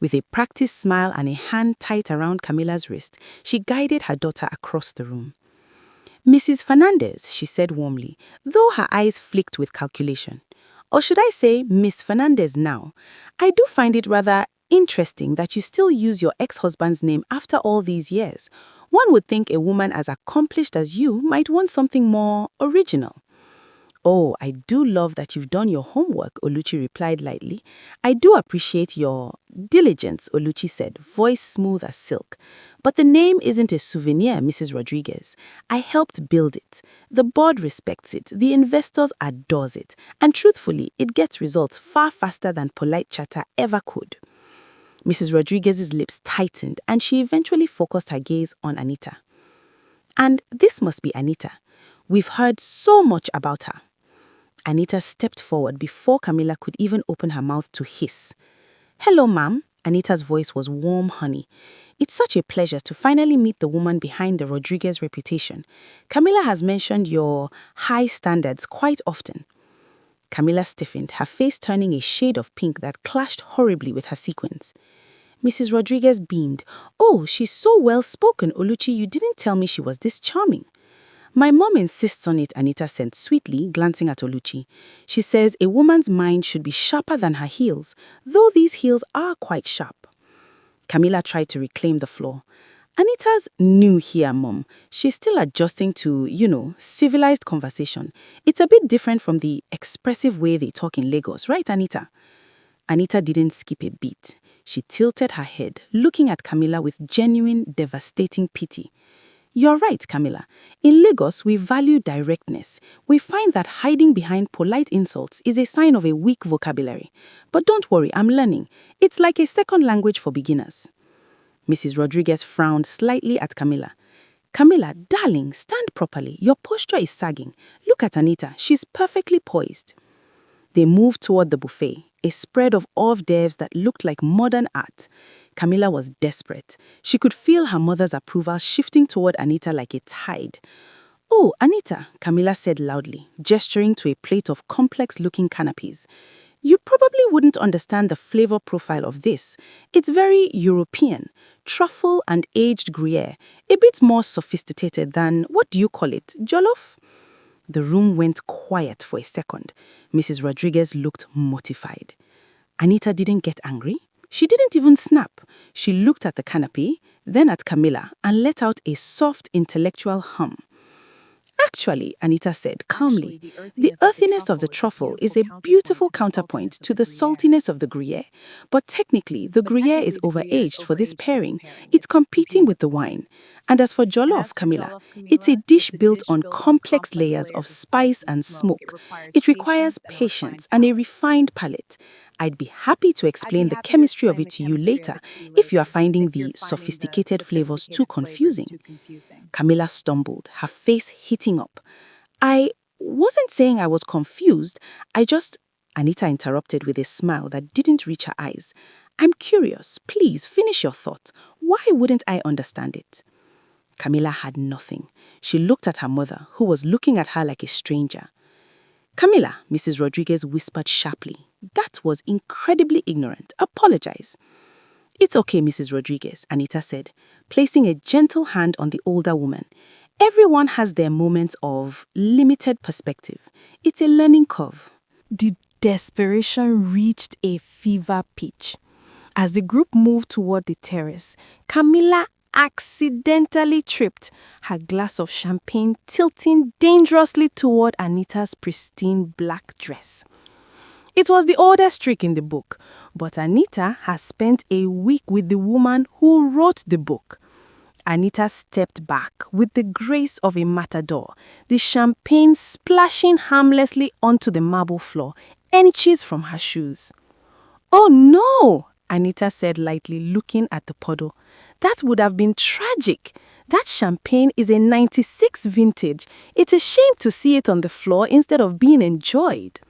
With a practiced smile and a hand tight around Camila's wrist, she guided her daughter across the room. "Mrs. Fernandez," she said warmly, though her eyes flicked with calculation. "Or should I say Miss Fernandez now? I do find it rather interesting that you still use your ex-husband's name after all these years. One would think a woman as accomplished as you might want something more original." "Oh, I do love that you've done your homework," Oluchi replied lightly. "I do appreciate your diligence," Oluchi said, voice smooth as silk. "But the name isn't a souvenir, Mrs. Rodriguez. I helped build it. The board respects it, the investors adores it, and truthfully, it gets results far faster than polite chatter ever could." Mrs. Rodriguez's lips tightened, and she eventually focused her gaze on Anita. "And this must be Anita. We've heard so much about her." Anita stepped forward before Camila could even open her mouth to hiss. "Hello, ma'am." Anita's voice was warm honey. "It's such a pleasure to finally meet the woman behind the Rodriguez reputation. Camila has mentioned your high standards quite often." Camila stiffened, her face turning a shade of pink that clashed horribly with her sequins. Mrs. Rodriguez beamed. "Oh, she's so well-spoken, Oluchi, you didn't tell me she was this charming." "My mom insists on it," Anita said sweetly, glancing at Oluchi. "She says a woman's mind should be sharper than her heels, though these heels are quite sharp." Camila tried to reclaim the floor. "Anita's new here, Mom. She's still adjusting to, civilized conversation. It's a bit different from the expressive way they talk in Lagos, right, Anita?" Anita didn't skip a beat. She tilted her head, looking at Camila with genuine, devastating pity. "You're right, Camila. In Lagos, we value directness. We find that hiding behind polite insults is a sign of a weak vocabulary. But don't worry, I'm learning. It's like a second language for beginners." Mrs. Rodriguez frowned slightly at Camila. "Camila, darling, stand properly. Your posture is sagging. Look at Anita. She's perfectly poised." They moved toward the buffet, a spread of hors d'oeuvres that looked like modern art. Camila was desperate. She could feel her mother's approval shifting toward Anita like a tide. "Oh, Anita," Camila said loudly, gesturing to a plate of complex-looking canapes. "You probably wouldn't understand the flavor profile of this. It's very European, truffle and aged Gruyere, a bit more sophisticated than, what do you call it, jollof?" The room went quiet for a second. Mrs. Rodriguez looked mortified. Anita didn't get angry. She didn't even snap. She looked at the canopy, then at Camila, and let out a soft, intellectual hum. "Actually," Anita said calmly, "the earthiness of the truffle is a beautiful counterpoint to the saltiness of the Gruyere. But technically, the Gruyere is overaged for this pairing. It's competing with the wine. And as for jollof, Camila, it's a dish built on complex layers of spice and smoke. It requires patience and a refined palate. I'd be happy to explain the chemistry of it to you later if you are finding the sophisticated flavors too confusing." Camila stumbled, her face heating up. "I wasn't saying I was confused. Anita interrupted with a smile that didn't reach her eyes. "I'm curious. Please finish your thought. Why wouldn't I understand it?" Camila had nothing. She looked at her mother, who was looking at her like a stranger. "Camila," Mrs. Rodriguez whispered sharply, "that was incredibly ignorant. Apologize." "It's okay, Mrs. Rodriguez," Anita said, placing a gentle hand on the older woman. "Everyone has their moments of limited perspective. It's a learning curve." The desperation reached a fever pitch. As the group moved toward the terrace, Camila accidentally tripped, her glass of champagne tilting dangerously toward Anita's pristine black dress. It was the oldest trick in the book, but Anita has spent a week with the woman who wrote the book. Anita stepped back with the grace of a matador, the champagne splashing harmlessly onto the marble floor, inches from her shoes. "Oh no," Anita said lightly, looking at the puddle. "That would have been tragic. That champagne is a 96 vintage. It's a shame to see it on the floor instead of being enjoyed."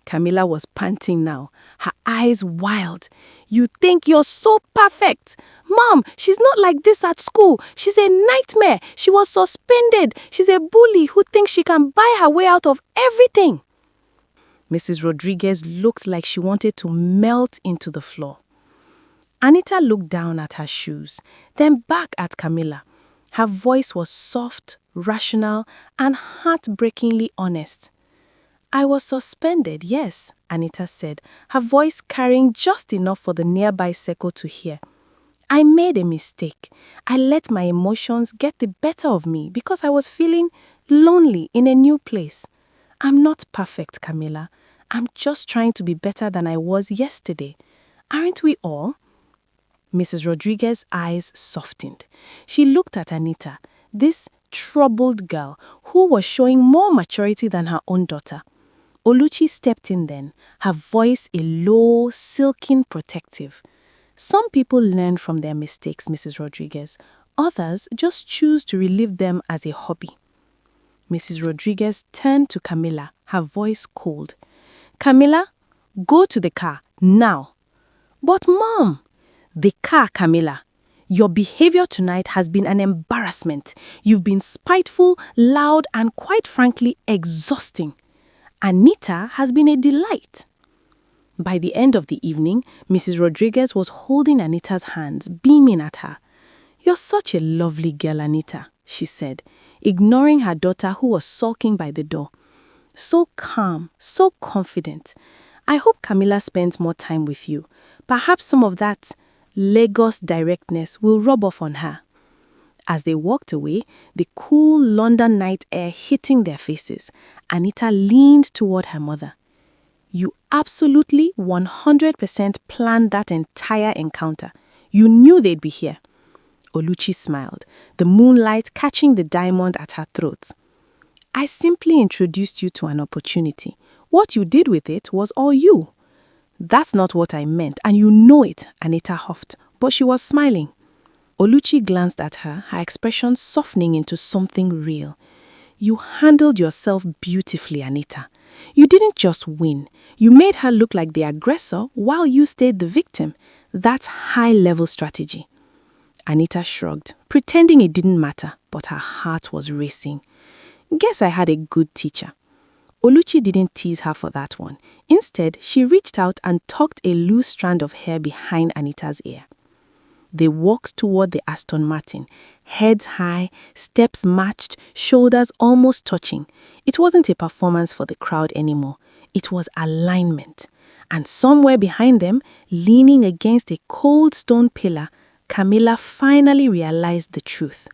Camilla was panting now, her eyes wild. You think you're so perfect. Mom, she's not like this at school. She's a nightmare. She was suspended. She's a bully who thinks she can buy her way out of everything. Mrs. Rodriguez looked like she wanted to melt into the floor. Anita looked down at her shoes, then back at Camilla. Her voice was soft, rational, and heartbreakingly honest. I was suspended, yes, Anita said, her voice carrying just enough for the nearby circle to hear. I made a mistake. I let my emotions get the better of me because I was feeling lonely in a new place. I'm not perfect, Camilla. I'm just trying to be better than I was yesterday. Aren't we all? Mrs. Rodriguez's eyes softened. She looked at Anita, this troubled girl who was showing more maturity than her own daughter. Oluchi stepped in then, her voice a low, silken protective. Some people learn from their mistakes, Mrs. Rodriguez. Others just choose to relive them as a hobby. Mrs. Rodriguez turned to Camilla, her voice cold. Camilla, go to the car, now. But Mom, the car, Camilla. Your behavior tonight has been an embarrassment. You've been spiteful, loud, and quite frankly, exhausting. Anita has been a delight. By the end of the evening, Mrs. Rodriguez was holding Anita's hands, beaming at her. You're such a lovely girl, Anita, she said, ignoring her daughter who was sulking by the door. So calm, so confident. I hope Camilla spends more time with you. Perhaps some of that Lagos directness will rub off on her. As they walked away, the cool London night air hitting their faces, Anita leaned toward her mother. You absolutely 100% planned that entire encounter. You knew they'd be here. Oluchi smiled, the moonlight catching the diamond at her throat. I simply introduced you to an opportunity. What you did with it was all you. That's not what I meant, and you know it, Anita huffed, but she was smiling. Oluchi glanced at her, her expression softening into something real. You handled yourself beautifully, Anita. You didn't just win. You made her look like the aggressor while you stayed the victim. That's high-level strategy. Anita shrugged, pretending it didn't matter, but her heart was racing. Guess I had a good teacher. Oluchi didn't tease her for that one. Instead, she reached out and tucked a loose strand of hair behind Anita's ear. They walked toward the Aston Martin, heads high, steps matched, shoulders almost touching. It wasn't a performance for the crowd anymore. It was alignment. And somewhere behind them, leaning against a cold stone pillar, Camilla finally realized the truth.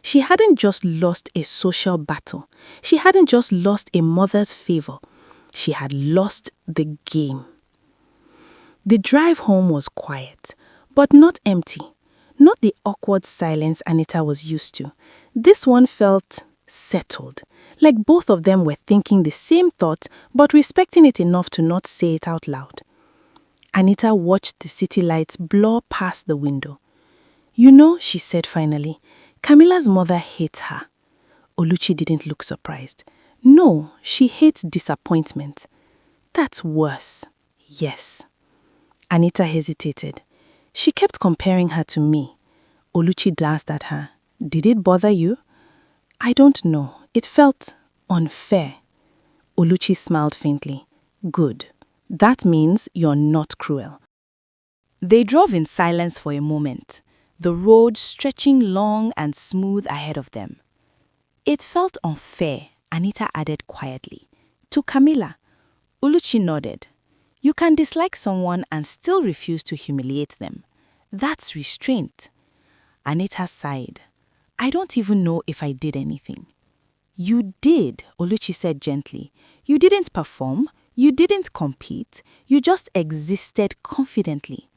She hadn't just lost a social battle. She hadn't just lost a mother's favor. She had lost the game. The drive home was quiet, but not empty. Not the awkward silence Anita was used to. This one felt settled, like both of them were thinking the same thought, but respecting it enough to not say it out loud. Anita watched the city lights blur past the window. You know, she said finally, Camilla's mother hates her. Oluchi didn't look surprised. No, she hates disappointment. That's worse. Yes. Anita hesitated. She kept comparing her to me. Oluchi glanced at her. Did it bother you? I don't know. It felt unfair. Oluchi smiled faintly. Good. That means you're not cruel. They drove in silence for a moment, the road stretching long and smooth ahead of them. It felt unfair, Anita added quietly. To Camilla. Oluchi nodded. You can dislike someone and still refuse to humiliate them. That's restraint. Anita sighed. I don't even know if I did anything. You did, Oluchi said gently. You didn't perform. You didn't compete. You just existed confidently.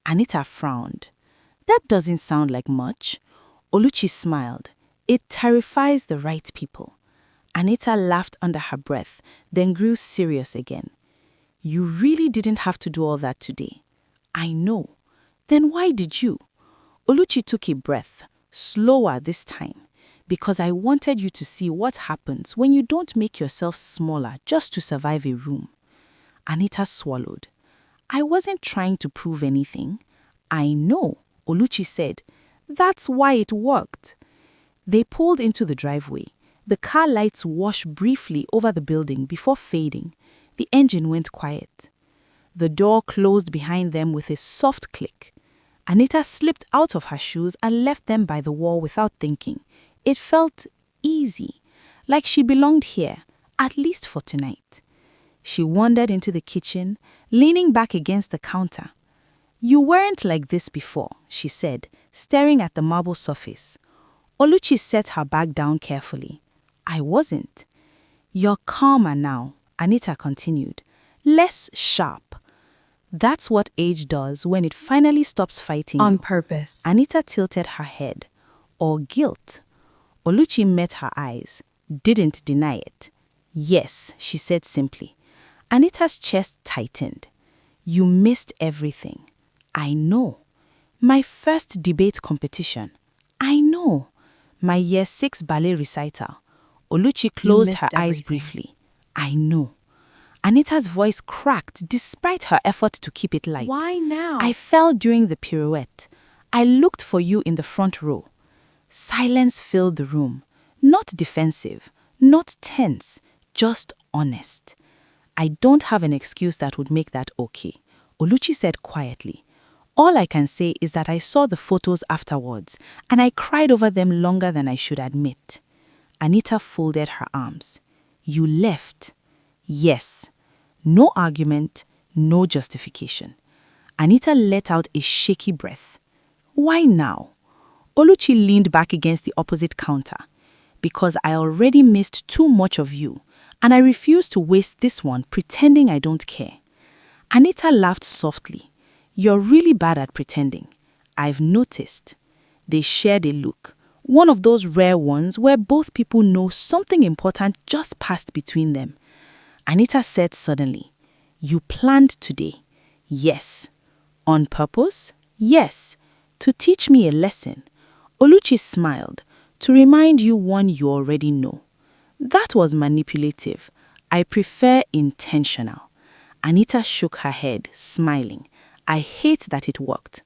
Anita frowned. That doesn't sound like much. Oluchi smiled. It terrifies the right people. Anita laughed under her breath, then grew serious again. You really didn't have to do all that today. I know. Then why did you? Oluchi took a breath, slower this time, because I wanted you to see what happens when you don't make yourself smaller just to survive a room. Anita swallowed. I wasn't trying to prove anything. I know, Oluchi said. That's why it worked. They pulled into the driveway. The car lights washed briefly over the building before fading. The engine went quiet. The door closed behind them with a soft click. Anita slipped out of her shoes and left them by the wall without thinking. It felt easy, like she belonged here, at least for tonight. She wandered into the kitchen, leaning back against the counter. You weren't like this before, she said, staring at the marble surface. Oluchi set her bag down carefully. I wasn't. You're calmer now, Anita continued. Less sharp. That's what age does when it finally stops fighting On you. purpose. Anita tilted her head. Or guilt. Oluchi met her eyes, didn't deny it. Yes, she said simply. Anita's chest tightened. You missed everything. I know. My first debate competition. I know. My year 6 ballet recital. Oluchi closed her eyes briefly. I know. Anita's voice cracked despite her effort to keep it light. Why now? I fell during the pirouette. I looked for you in the front row. Silence filled the room. Not defensive, not tense, just honest. I don't have an excuse that would make that okay, Oluchi said quietly. All I can say is that I saw the photos afterwards, and I cried over them longer than I should admit. Anita folded her arms. You left. Yes. No argument, no justification. Anita let out a shaky breath. Why now? Oluchi leaned back against the opposite counter. Because I already missed too much of you, and I refuse to waste this one pretending I don't care. Anita laughed softly. You're really bad at pretending. I've noticed. They shared a look. One of those rare ones where both people know something important just passed between them. Anita said suddenly, You planned today? Yes. On purpose? Yes. To teach me a lesson. Oluchi smiled. To remind you one you already know. That was manipulative. I prefer intentional. Anita shook her head, smiling. I hate that it worked.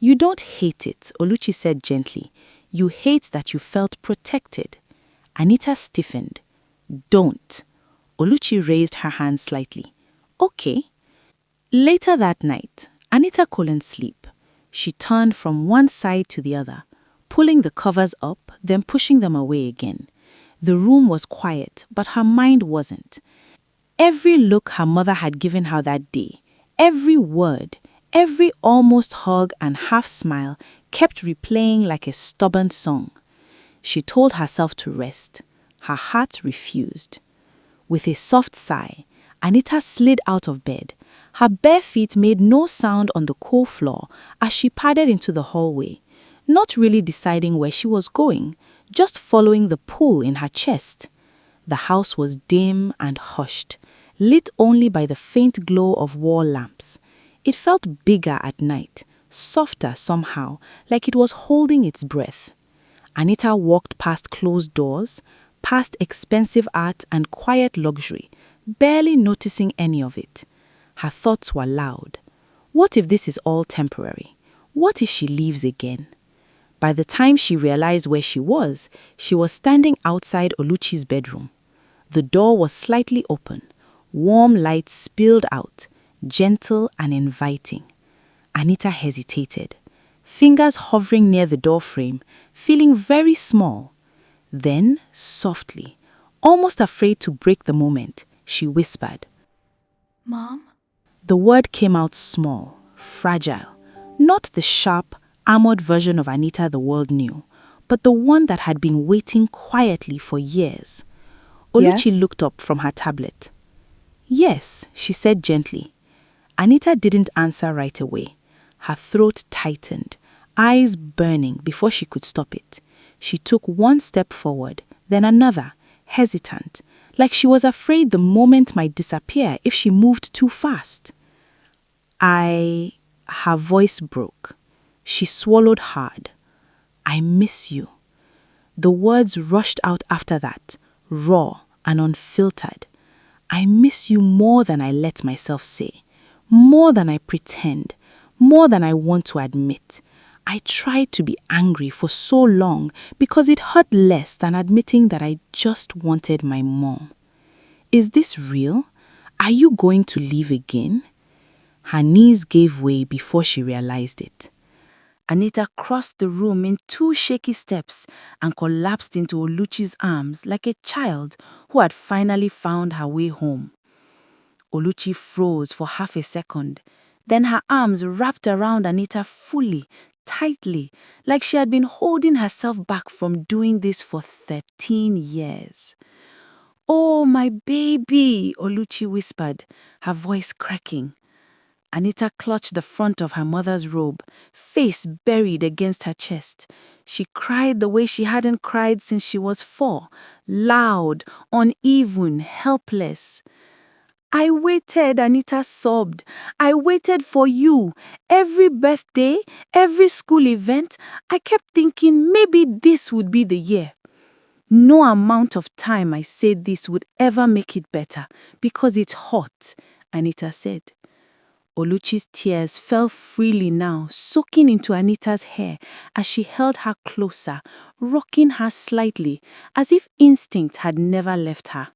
You don't hate it, Oluchi said gently. You hate that you felt protected. Anita stiffened. Don't. Oluchi raised her hand slightly. Okay. Later that night, Anita couldn't sleep. She turned from one side to the other, pulling the covers up, then pushing them away again. The room was quiet, but her mind wasn't. Every look her mother had given her that day, every word, every almost hug and half smile kept replaying like a stubborn song. She told herself to rest. Her heart refused. With a soft sigh, Anita slid out of bed. Her bare feet made no sound on the cool floor as she padded into the hallway, not really deciding where she was going, just following the pull in her chest. The house was dim and hushed, lit only by the faint glow of wall lamps. It felt bigger at night, softer somehow, like it was holding its breath. Anita walked past closed doors, past expensive art and quiet luxury, barely noticing any of it. Her thoughts were loud. What if this is all temporary? What if she leaves again? By the time she realized where she was standing outside Oluchi's bedroom. The door was slightly open. Warm light spilled out, gentle and inviting. Anita hesitated, fingers hovering near the door frame, feeling very small. Then, softly, almost afraid to break the moment, she whispered, Mom? The word came out small, fragile, not the sharp, armored version of Anita the world knew, but the one that had been waiting quietly for years. Oluchi Yes? looked up from her tablet. Yes, she said gently. Anita didn't answer right away. Her throat tightened, eyes burning before she could stop it. She took one step forward, then another, hesitant, like she was afraid the moment might disappear if she moved too fast. Her voice broke. She swallowed hard. I miss you. The words rushed out after that, raw and unfiltered. I miss you more than I let myself say, more than I pretend, more than I want to admit. I tried to be angry for so long because it hurt less than admitting that I just wanted my mom. Is this real? Are you going to leave again? Her knees gave way before she realized it. Anita crossed the room in 2 shaky steps and collapsed into Oluchi's arms like a child who had finally found her way home. Oluchi froze for half a second. Then her arms wrapped around Anita fully, tightly, like she had been holding herself back from doing this for 13 years. "Oh, my baby," Oluchi whispered, her voice cracking. Anita clutched the front of her mother's robe, face buried against her chest. She cried the way she hadn't cried since she was 4, loud, uneven, helpless. "I waited," Anita sobbed. "I waited for you. Every birthday, every school event, I kept thinking maybe this would be the year. No amount of time I said this would ever make it better, because it's hot," Anita said. Oluchi's tears fell freely now, soaking into Anita's hair as she held her closer, rocking her slightly, as if instinct had never left her.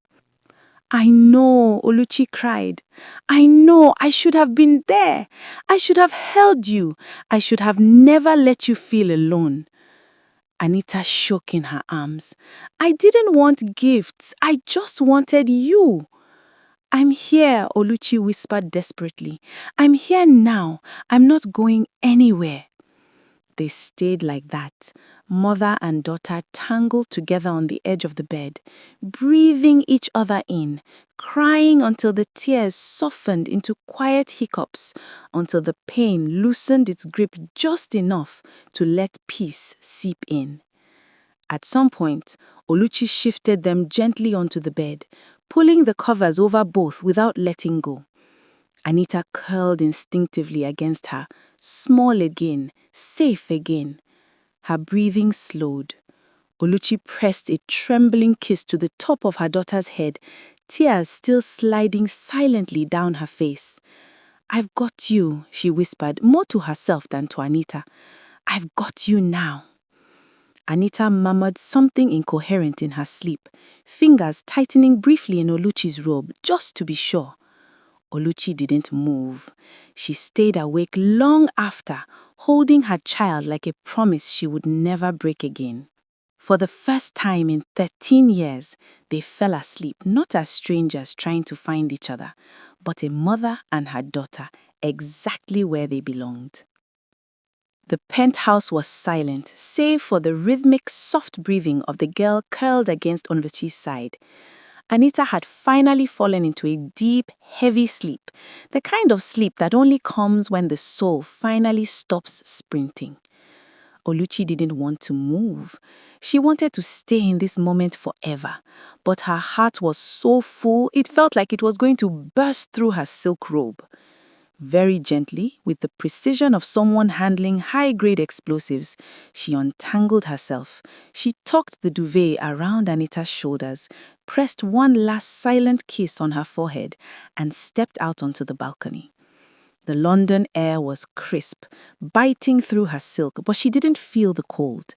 "I know," Oluchi cried. "I know, I should have been there. I should have held you. I should have never let you feel alone." Anita shook in her arms. "I didn't want gifts. I just wanted you." "I'm here," Oluchi whispered desperately. "I'm here now. I'm not going anywhere." They stayed like that, mother and daughter tangled together on the edge of the bed, breathing each other in, crying until the tears softened into quiet hiccups, until the pain loosened its grip just enough to let peace seep in. At some point, Oluchi shifted them gently onto the bed, pulling the covers over both without letting go. Anita curled instinctively against her, small again, safe again. Her breathing slowed. Oluchi pressed a trembling kiss to the top of her daughter's head, tears still sliding silently down her face. "I've got you," she whispered, more to herself than to Anita. "I've got you now." Anita murmured something incoherent in her sleep, fingers tightening briefly in Oluchi's robe, just to be sure. Oluchi didn't move. She stayed awake long after, holding her child like a promise she would never break again. For the first time in 13 years, they fell asleep not as strangers trying to find each other, but a mother and her daughter, exactly where they belonged. The penthouse was silent, save for the rhythmic, soft breathing of the girl curled against Onvuchi's side. Anita had finally fallen into a deep, heavy sleep, the kind of sleep that only comes when the soul finally stops sprinting. Oluchi didn't want to move. She wanted to stay in this moment forever, but her heart was so full it felt like it was going to burst through her silk robe. Very gently, with the precision of someone handling high-grade explosives, she untangled herself. She tucked the duvet around Anita's shoulders, pressed one last silent kiss on her forehead, and stepped out onto the balcony. The London air was crisp, biting through her silk, but she didn't feel the cold.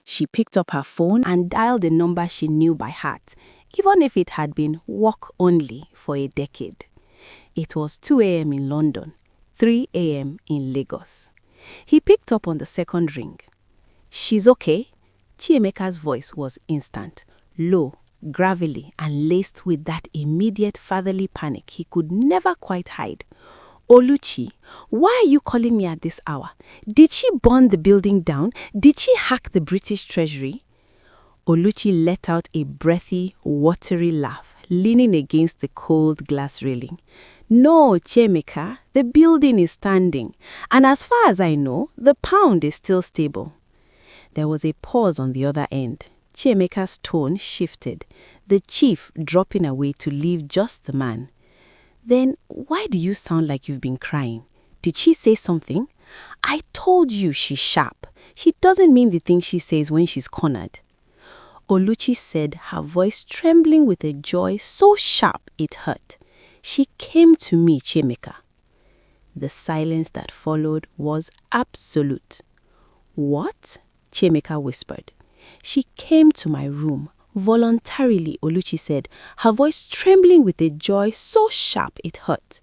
She picked up her phone and dialed a number she knew by heart, even if it had been walk only for a decade. It was 2 a.m. in London, 3 a.m. in Lagos. He picked up on the second ring. "She's okay?" Chiemeka's voice was instant, low, gravelly, and laced with that immediate fatherly panic he could never quite hide. "Oluchi, why are you calling me at this hour? Did she burn the building down? Did she hack the British Treasury?" Oluchi let out a breathy, watery laugh, leaning against the cold glass railing. "No, Chiemeka, the building is standing, and as far as I know, the pound is still stable." There was a pause on the other end. Chiemeka's tone shifted, the chief dropping away to leave just the man. "Then why do you sound like you've been crying? Did she say something? I told you she's sharp. She doesn't mean the thing she says when she's cornered." Oluchi said, her voice trembling with a joy so sharp it hurt. She came to me, Chemeka. The silence that followed was absolute. What? Chemeka whispered. She came to my room, voluntarily, Oluchi said, her voice trembling with a joy so sharp it hurt.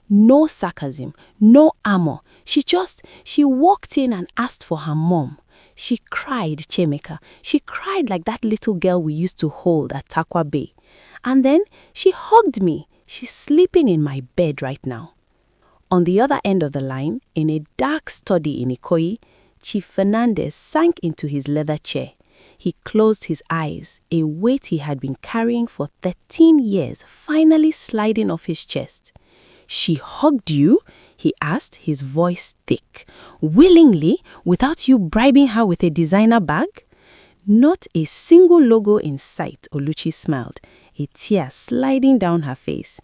No sarcasm, no armor. She walked in and asked for her mom. She cried, Chemeka. She cried like that little girl we used to hold at Takwa Bay. And then she hugged me. She's sleeping in my bed right now. On the other end of the line, in a dark study in Ikoyi, Chief Fernandez sank into his leather chair. He closed his eyes, a weight he had been carrying for 13 years finally sliding off his chest. She hugged you? He asked, his voice thick. Willingly, without you bribing her with a designer bag? Not a single logo in sight, Oluchi smiled, a tear sliding down her face.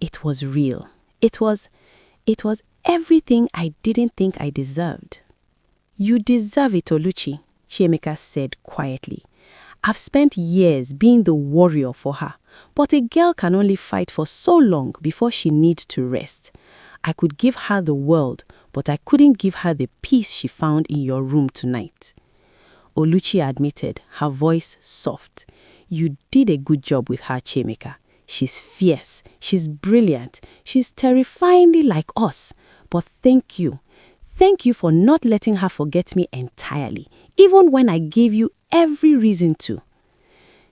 It was real. It was everything I didn't think I deserved. You deserve it, Oluchi, Chiemeka said quietly. I've spent years being the warrior for her, but a girl can only fight for so long before she needs to rest. I could give her the world, but I couldn't give her the peace she found in your room tonight. Oluchi admitted, her voice soft. You did a good job with her, Chiemeka. She's fierce, she's brilliant, she's terrifyingly like us. But thank you. Thank you for not letting her forget me entirely, even when I gave you every reason to.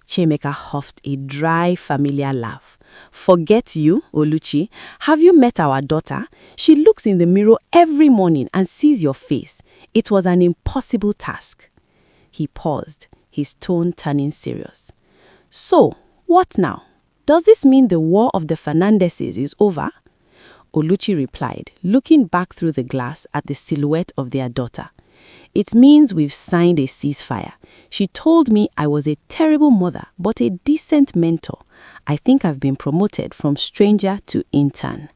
Chiemeka huffed a dry, familiar laugh. Forget you, Oluchi? Have you met our daughter? She looks in the mirror every morning and sees your face. It was an impossible task. He paused, his tone turning serious. So, what now? Does this mean the war of the Fernandezes is over? Oluchi replied, looking back through the glass at the silhouette of their daughter. It means we've signed a ceasefire. She told me I was a terrible mother, but a decent mentor. I think I've been promoted from stranger to intern.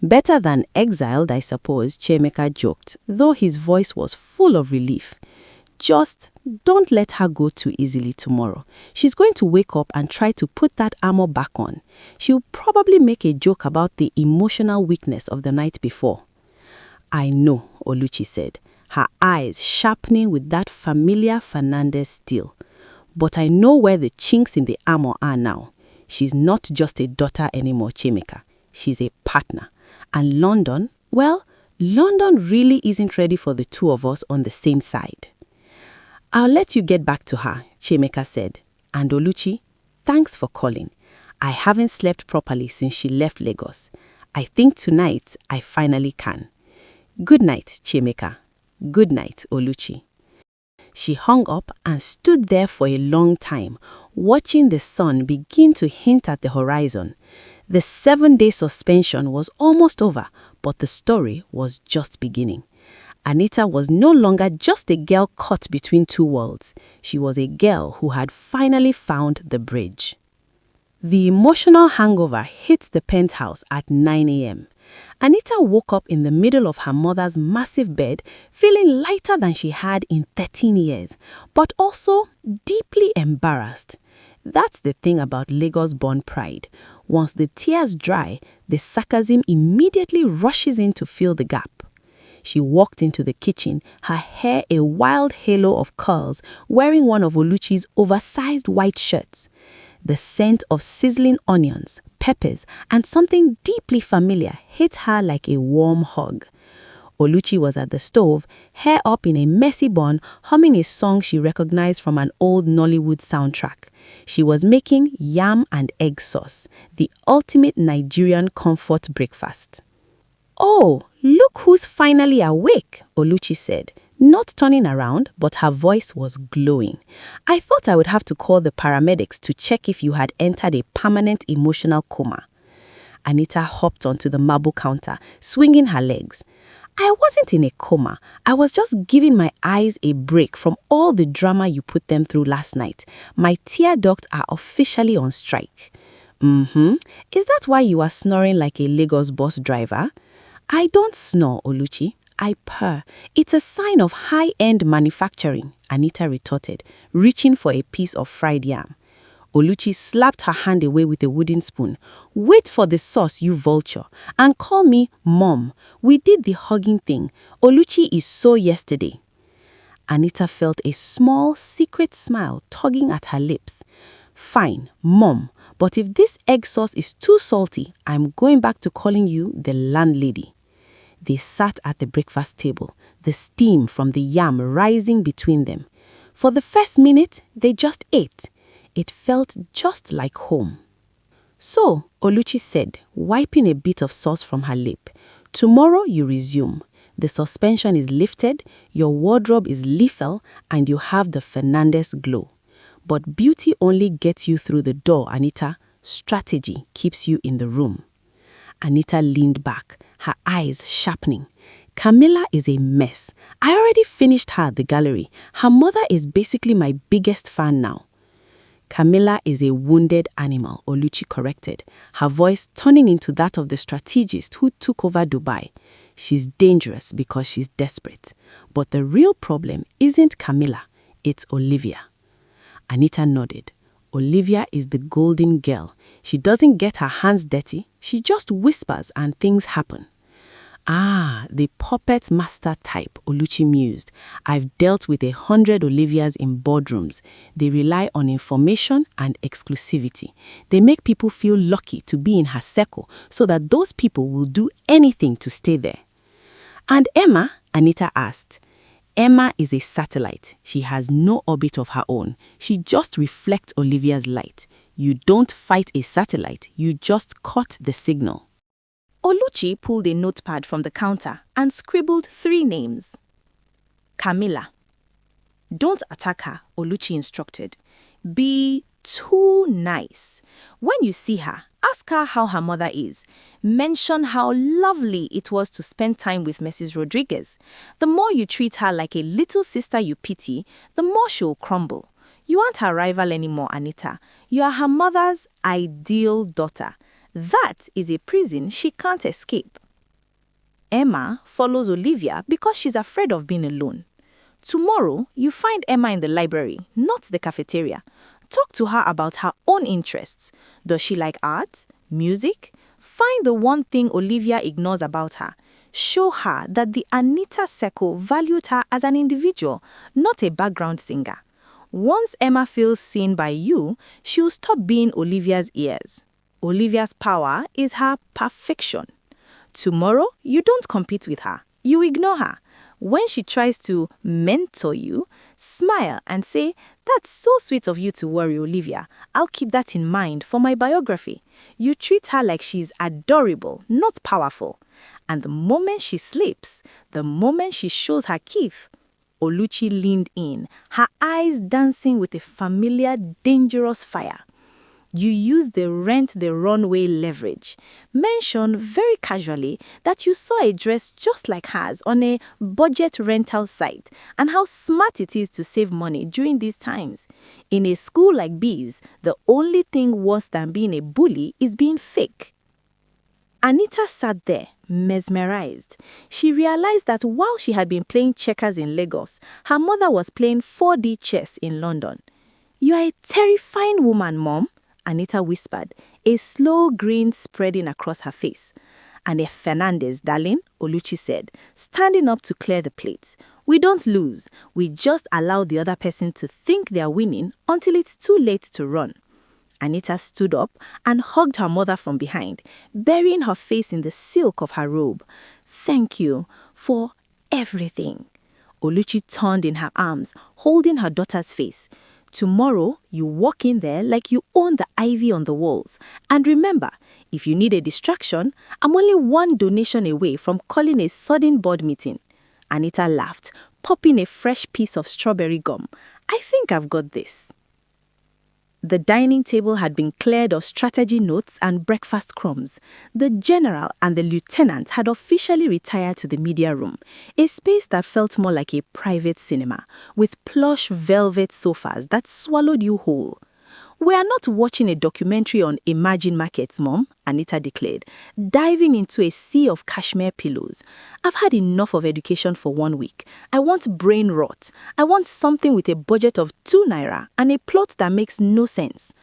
Better than exiled, I suppose, Chiemeka joked, though his voice was full of relief. Just don't let her go too easily tomorrow. She's going to wake up and try to put that armor back on. She'll probably make a joke about the emotional weakness of the night before. I know, Oluchi said, her eyes sharpening with that familiar Fernandez steel. But I know where the chinks in the armor are now. She's not just a daughter anymore, Chiemeka. She's a partner. And London, well, London really isn't ready for the two of us on the same side. I'll let you get back to her, Chiemeka said. And Oluchi, thanks for calling. I haven't slept properly since she left Lagos. I think tonight I finally can. Good night, Chiemeka. Good night, Oluchi. She hung up and stood there for a long time, watching the sun begin to hint at the horizon. The 7-day suspension was almost over, but the story was just beginning. Anita was no longer just a girl caught between two worlds. She was a girl who had finally found the bridge. The emotional hangover hit the penthouse at 9 a.m. Anita woke up in the middle of her mother's massive bed, feeling lighter than she had in 13 years, but also deeply embarrassed. That's the thing about Lagos-born pride. Once the tears dry, the sarcasm immediately rushes in to fill the gap. She walked into the kitchen, her hair a wild halo of curls, wearing one of Oluchi's oversized white shirts. The scent of sizzling onions, peppers, and something deeply familiar hit her like a warm hug. Oluchi was at the stove, hair up in a messy bun, humming a song she recognized from an old Nollywood soundtrack. She was making yam and egg sauce, the ultimate Nigerian comfort breakfast. Oh, look who's finally awake, Oluchi said, not turning around, but her voice was glowing. I thought I would have to call the paramedics to check if you had entered a permanent emotional coma. Anita hopped onto the marble counter, swinging her legs. I wasn't in a coma. I was just giving my eyes a break from all the drama you put them through last night. My tear ducts are officially on strike. Is that why you are snoring like a Lagos bus driver? I don't snore, Oluchi. I purr. It's a sign of high-end manufacturing, Anita retorted, reaching for a piece of fried yam. Oluchi slapped her hand away with a wooden spoon. Wait for the sauce, you vulture, and call me Mom. We did the hugging thing. Oluchi is so yesterday. Anita felt a small, secret smile tugging at her lips. Fine, Mom, but if this egg sauce is too salty, I'm going back to calling you the landlady. They sat at the breakfast table, the steam from the yam rising between them. For the first minute, they just ate. It felt just like home. So, Oluchi said, wiping a bit of sauce from her lip, tomorrow you resume. The suspension is lifted, your wardrobe is lethal, and you have the Fernandez glow. But beauty only gets you through the door, Anita. Strategy keeps you in the room. Anita leaned back, her eyes sharpening. Camilla is a mess. I already finished her at the gallery. Her mother is basically my biggest fan now. Camilla is a wounded animal, Oluchi corrected, her voice turning into that of the strategist who took over Dubai. She's dangerous because she's desperate. But the real problem isn't Camilla, it's Olivia. Anita nodded. Olivia is the golden girl. She doesn't get her hands dirty. She just whispers and things happen. Ah, the puppet master type, Oluchi mused. I've dealt with 100 Olivias in boardrooms. They rely on information and exclusivity. They make people feel lucky to be in her circle so that those people will do anything to stay there. And Emma, Anita asked. Emma is a satellite. She has no orbit of her own. She just reflects Olivia's light. You don't fight a satellite, you just cut the signal. Oluchi pulled a notepad from the counter and scribbled 3 names. Camilla. Don't attack her, Oluchi instructed. Be too nice. When you see her, ask her how her mother is. Mention how lovely it was to spend time with Mrs. Rodriguez. The more you treat her like a little sister you pity, the more she'll crumble. You aren't her rival anymore, Anita. You are her mother's ideal daughter. That is a prison she can't escape. Emma follows Olivia because she's afraid of being alone. Tomorrow, you find Emma in the library, not the cafeteria. Talk to her about her own interests. Does she like art? Music? Find the one thing Olivia ignores about her. Show her that the Anita circle valued her as an individual, not a background singer. Once Emma feels seen by you, she'll stop being Olivia's ears. Olivia's power is her perfection. Tomorrow, you don't compete with her. You ignore her. When she tries to mentor you, smile and say, "That's so sweet of you to worry, Olivia. I'll keep that in mind for my biography." You treat her like she's adorable, not powerful. And the moment she sleeps, the moment she shows her teeth, Oluchi leaned in, her eyes dancing with a familiar, dangerous fire. You use the rent the runway leverage. Mention very casually that you saw a dress just like hers on a budget rental site and how smart it is to save money during these times. In a school like Bee's, the only thing worse than being a bully is being fake. Anita sat there, mesmerized. She realized that while she had been playing checkers in Lagos, her mother was playing 4D chess in London. "You are a terrifying woman, Mom," Anita whispered, a slow grin spreading across her face. "And a Fernandez, darling," Oluchi said, standing up to clear the plates. "We don't lose. We just allow the other person to think they're winning until it's too late to run." Anita stood up and hugged her mother from behind, burying her face in the silk of her robe. "Thank you for everything." Oluchi turned in her arms, holding her daughter's face. "Tomorrow, you walk in there like you own the ivy on the walls. And remember, if you need a distraction, I'm only one donation away from calling a sudden board meeting." Anita laughed, popping a fresh piece of strawberry gum. "I think I've got this." The dining table had been cleared of strategy notes and breakfast crumbs. The general and the lieutenant had officially retired to the media room, a space that felt more like a private cinema, with plush velvet sofas that swallowed you whole. "We are not watching a documentary on emerging markets, Mom," Anita declared, diving into a sea of cashmere pillows. "I've had enough of education for 1 week. I want brain rot. I want something with a budget of 2 naira and a plot that makes no sense."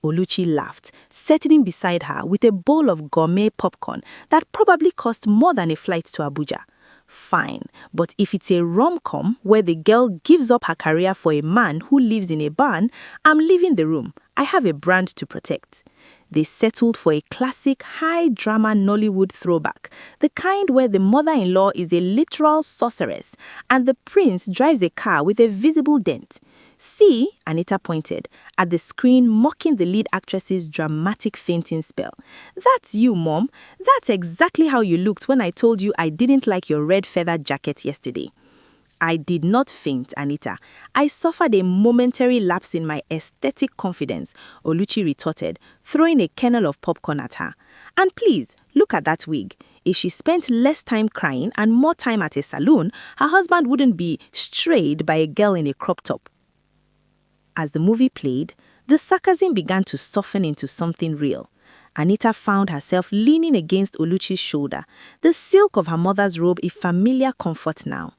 Oluchi laughed, settling beside her with a bowl of gourmet popcorn that probably cost more than a flight to Abuja. "Fine, but if it's a rom-com where the girl gives up her career for a man who lives in a barn, I'm leaving the room. I have a brand to protect." They settled for a classic high-drama Nollywood throwback, the kind where the mother-in-law is a literal sorceress and the prince drives a car with a visible dent. "See," Anita pointed, at the screen mocking the lead actress's dramatic fainting spell. "That's you, Mom. That's exactly how you looked when I told you I didn't like your red feather jacket yesterday." "I did not faint, Anita. I suffered a momentary lapse in my aesthetic confidence," Oluchi retorted, throwing a kernel of popcorn at her. "And please, look at that wig. If she spent less time crying and more time at a salon, her husband wouldn't be strayed by a girl in a crop top." As the movie played, the sarcasm began to soften into something real. Anita found herself leaning against Oluchi's shoulder, the silk of her mother's robe a familiar comfort now.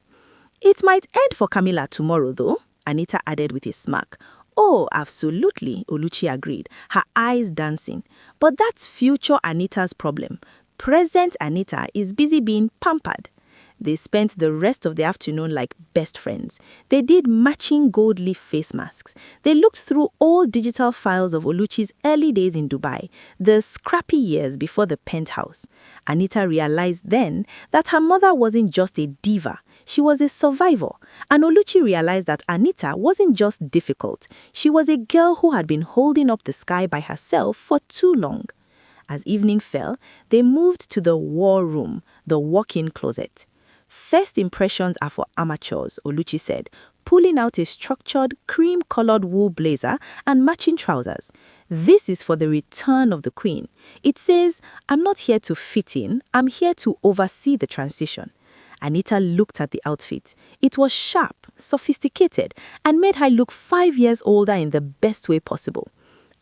"It might end for Camilla tomorrow, though," Anita added with a smirk. "Oh, absolutely," Oluchi agreed, her eyes dancing. "But that's future Anita's problem. Present Anita is busy being pampered." They spent the rest of the afternoon like best friends. They did matching gold leaf face masks. They looked through all digital files of Oluchi's early days in Dubai, the scrappy years before the penthouse. Anita realized then that her mother wasn't just a diva, she was a survivor. And Oluchi realized that Anita wasn't just difficult, she was a girl who had been holding up the sky by herself for too long. As evening fell, they moved to the war room, the walk-in closet. "First impressions are for amateurs," Oluchi said, pulling out a structured cream-colored wool blazer and matching trousers. "This is for the return of the queen. It says, 'I'm not here to fit in, I'm here to oversee the transition.'" Anita looked at the outfit. It was sharp, sophisticated, and made her look 5 years older in the best way possible.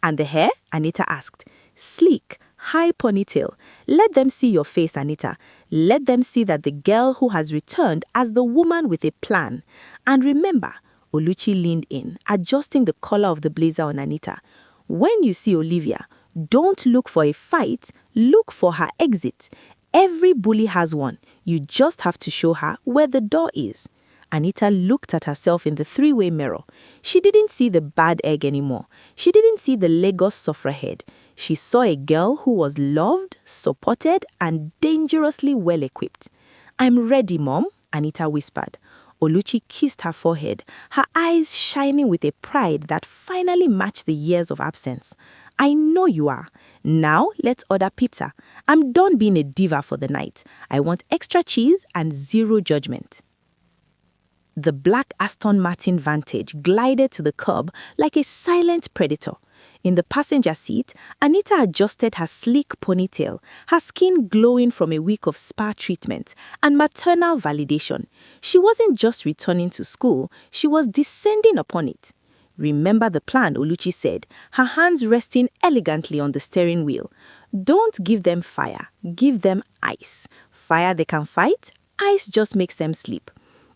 "And the hair?" Anita asked. "Sleek, high ponytail. Let them see your face, Anita. Let them see that the girl who has returned as the woman with a plan. And remember," Oluchi leaned in, adjusting the collar of the blazer on Anita, "when you see Olivia, don't look for a fight, look for her exit. Every bully has one. You just have to show her where the door is." Anita looked at herself in the three-way mirror. She didn't see the bad egg anymore. She didn't see the Lagos sufferer head. She saw a girl who was loved, supported, and dangerously well-equipped. "I'm ready, Mom," Anita whispered. Oluchi kissed her forehead, her eyes shining with a pride that finally matched the years of absence. "I know you are. Now let's order pizza. I'm done being a diva for the night. I want extra cheese and zero judgment." The black Aston Martin Vantage glided to the curb like a silent predator. In the passenger seat, Anita adjusted her sleek ponytail, her skin glowing from a week of spa treatment and maternal validation. She wasn't just returning to school, she was descending upon it. "Remember the plan," Oluchi said, her hands resting elegantly on the steering wheel. "Don't give them fire, give them ice. Fire they can fight, ice just makes them sleep."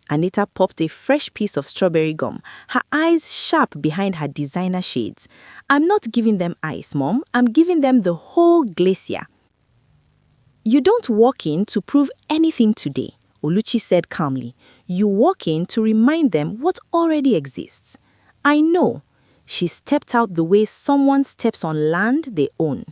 Anita popped a fresh piece of strawberry gum, her eyes sharp behind her designer shades. "I'm not giving them ice, Mom. I'm giving them the whole glacier." "You don't walk in to prove anything today," Oluchi said calmly. "You walk in to remind them what already exists." "I know." She stepped out the way someone steps on land they own.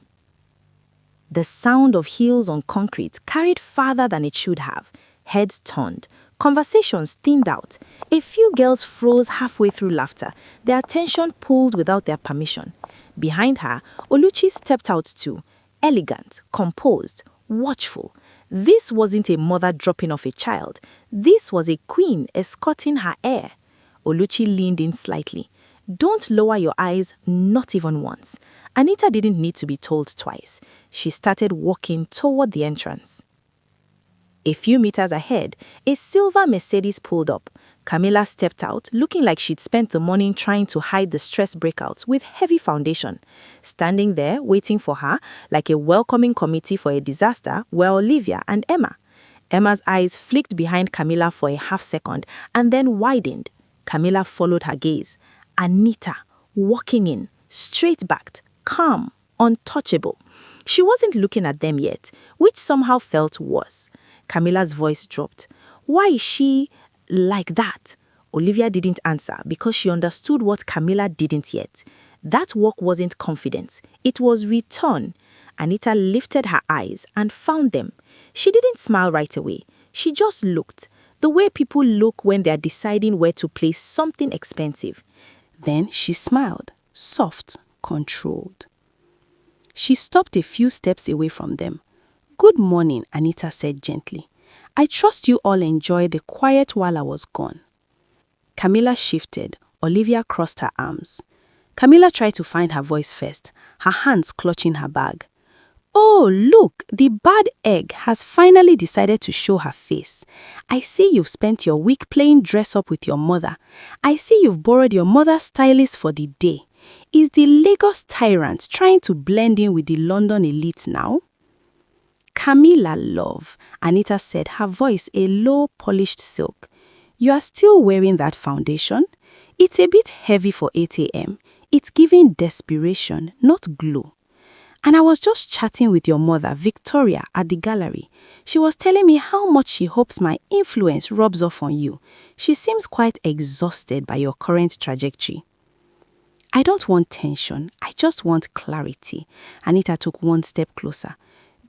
The sound of heels on concrete carried farther than it should have. Heads turned. Conversations thinned out. A few girls froze halfway through laughter, their attention pulled without their permission. Behind her, Oluchi stepped out too, elegant, composed, watchful. This wasn't a mother dropping off a child. This was a queen escorting her heir. Oluchi leaned in slightly. "Don't lower your eyes, not even once." Anita didn't need to be told twice. She started walking toward the entrance. A few meters ahead, a silver Mercedes pulled up. Camila stepped out, looking like she'd spent the morning trying to hide the stress breakouts with heavy foundation. Standing there, waiting for her, like a welcoming committee for a disaster, were Olivia and Emma. Emma's eyes flicked behind Camila for a half second and then widened. Camila followed her gaze. Anita, walking in, straight-backed, calm, untouchable. She wasn't looking at them yet, which somehow felt worse. Camila's voice dropped. Why is she like that? Olivia didn't answer because she understood what Camila didn't yet. That walk wasn't confidence. It was return. Anita lifted her eyes and found them. She didn't smile right away. She just looked, the way people look when they're deciding where to place something expensive. Then she smiled, soft, controlled. She stopped a few steps away from them. Good morning, Anita said gently. I trust you all enjoyed the quiet while I was gone. Camila shifted. Olivia crossed her arms. Camila tried to find her voice first, her hands clutching her bag. Oh, look, the bad egg has finally decided to show her face. I see you've spent your week playing dress up with your mother. I see you've borrowed your mother's stylist for the day. Is the Lagos tyrant trying to blend in with the London elite now? Camila, love, Anita said, her voice a low, polished silk. You are still wearing that foundation? It's a bit heavy for 8 a.m. It's giving desperation, not glow. And I was just chatting with your mother, Victoria, at the gallery. She was telling me how much she hopes my influence rubs off on you. She seems quite exhausted by your current trajectory. I don't want tension. I just want clarity. Anita took one step closer.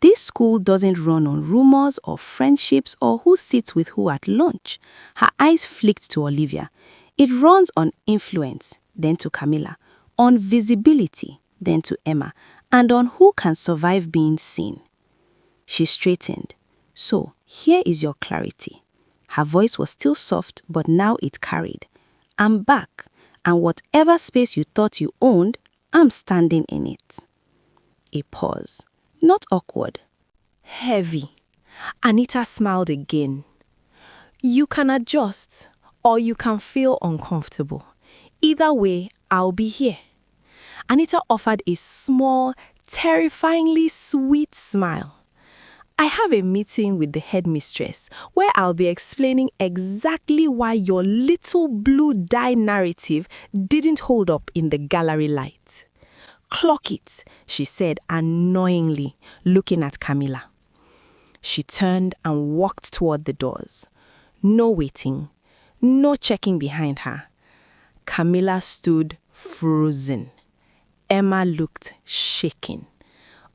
This school doesn't run on rumors or friendships or who sits with who at lunch. Her eyes flicked to Olivia. It runs on influence, then to Camila, on visibility, then to Emma, and on who can survive being seen. She straightened. So, here is your clarity. Her voice was still soft, but now it carried. I'm back, and whatever space you thought you owned, I'm standing in it. A pause. Not awkward. Heavy. Anita smiled again. You can adjust, or you can feel uncomfortable. Either way, I'll be here. Anita offered a small, terrifyingly sweet smile. I have a meeting with the headmistress where I'll be explaining exactly why your little blue dye narrative didn't hold up in the gallery light. Clock it, she said annoyingly, looking at Camila. She turned and walked toward the doors. No waiting, no checking behind her. Camila stood frozen. Emma looked shaken.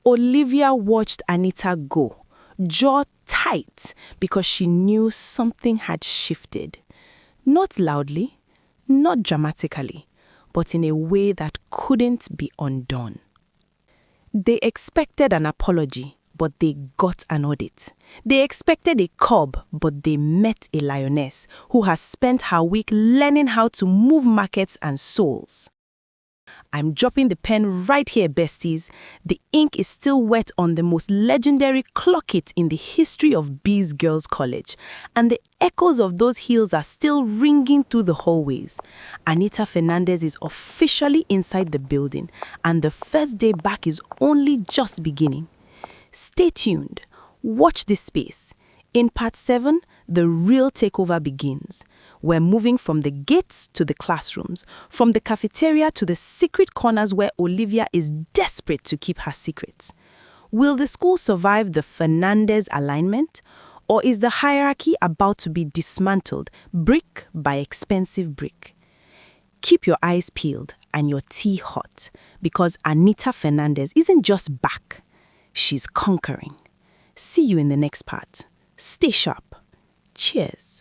Olivia watched Anita go, jaw tight, because she knew something had shifted. Not loudly, not dramatically, but in a way that couldn't be undone. They expected an apology, but they got an audit. They expected a cub, but they met a lioness who has spent her week learning how to move markets and souls. I'm dropping the pen right here, besties. The ink is still wet on the most legendary clock it in the history of Bees Girls College, and the echoes of those heels are still ringing through the hallways. Anita Fernandez is officially inside the building, and the first day back is only just beginning. Stay tuned. Watch this space. In part 7, the real takeover begins. We're moving from the gates to the classrooms, from the cafeteria to the secret corners where Olivia is desperate to keep her secrets. Will the school survive the Fernandez alignment? Or is the hierarchy about to be dismantled, brick by expensive brick? Keep your eyes peeled and your tea hot, because Anita Fernandez isn't just back. She's conquering. See you in the next part. Stay sharp. Cheers.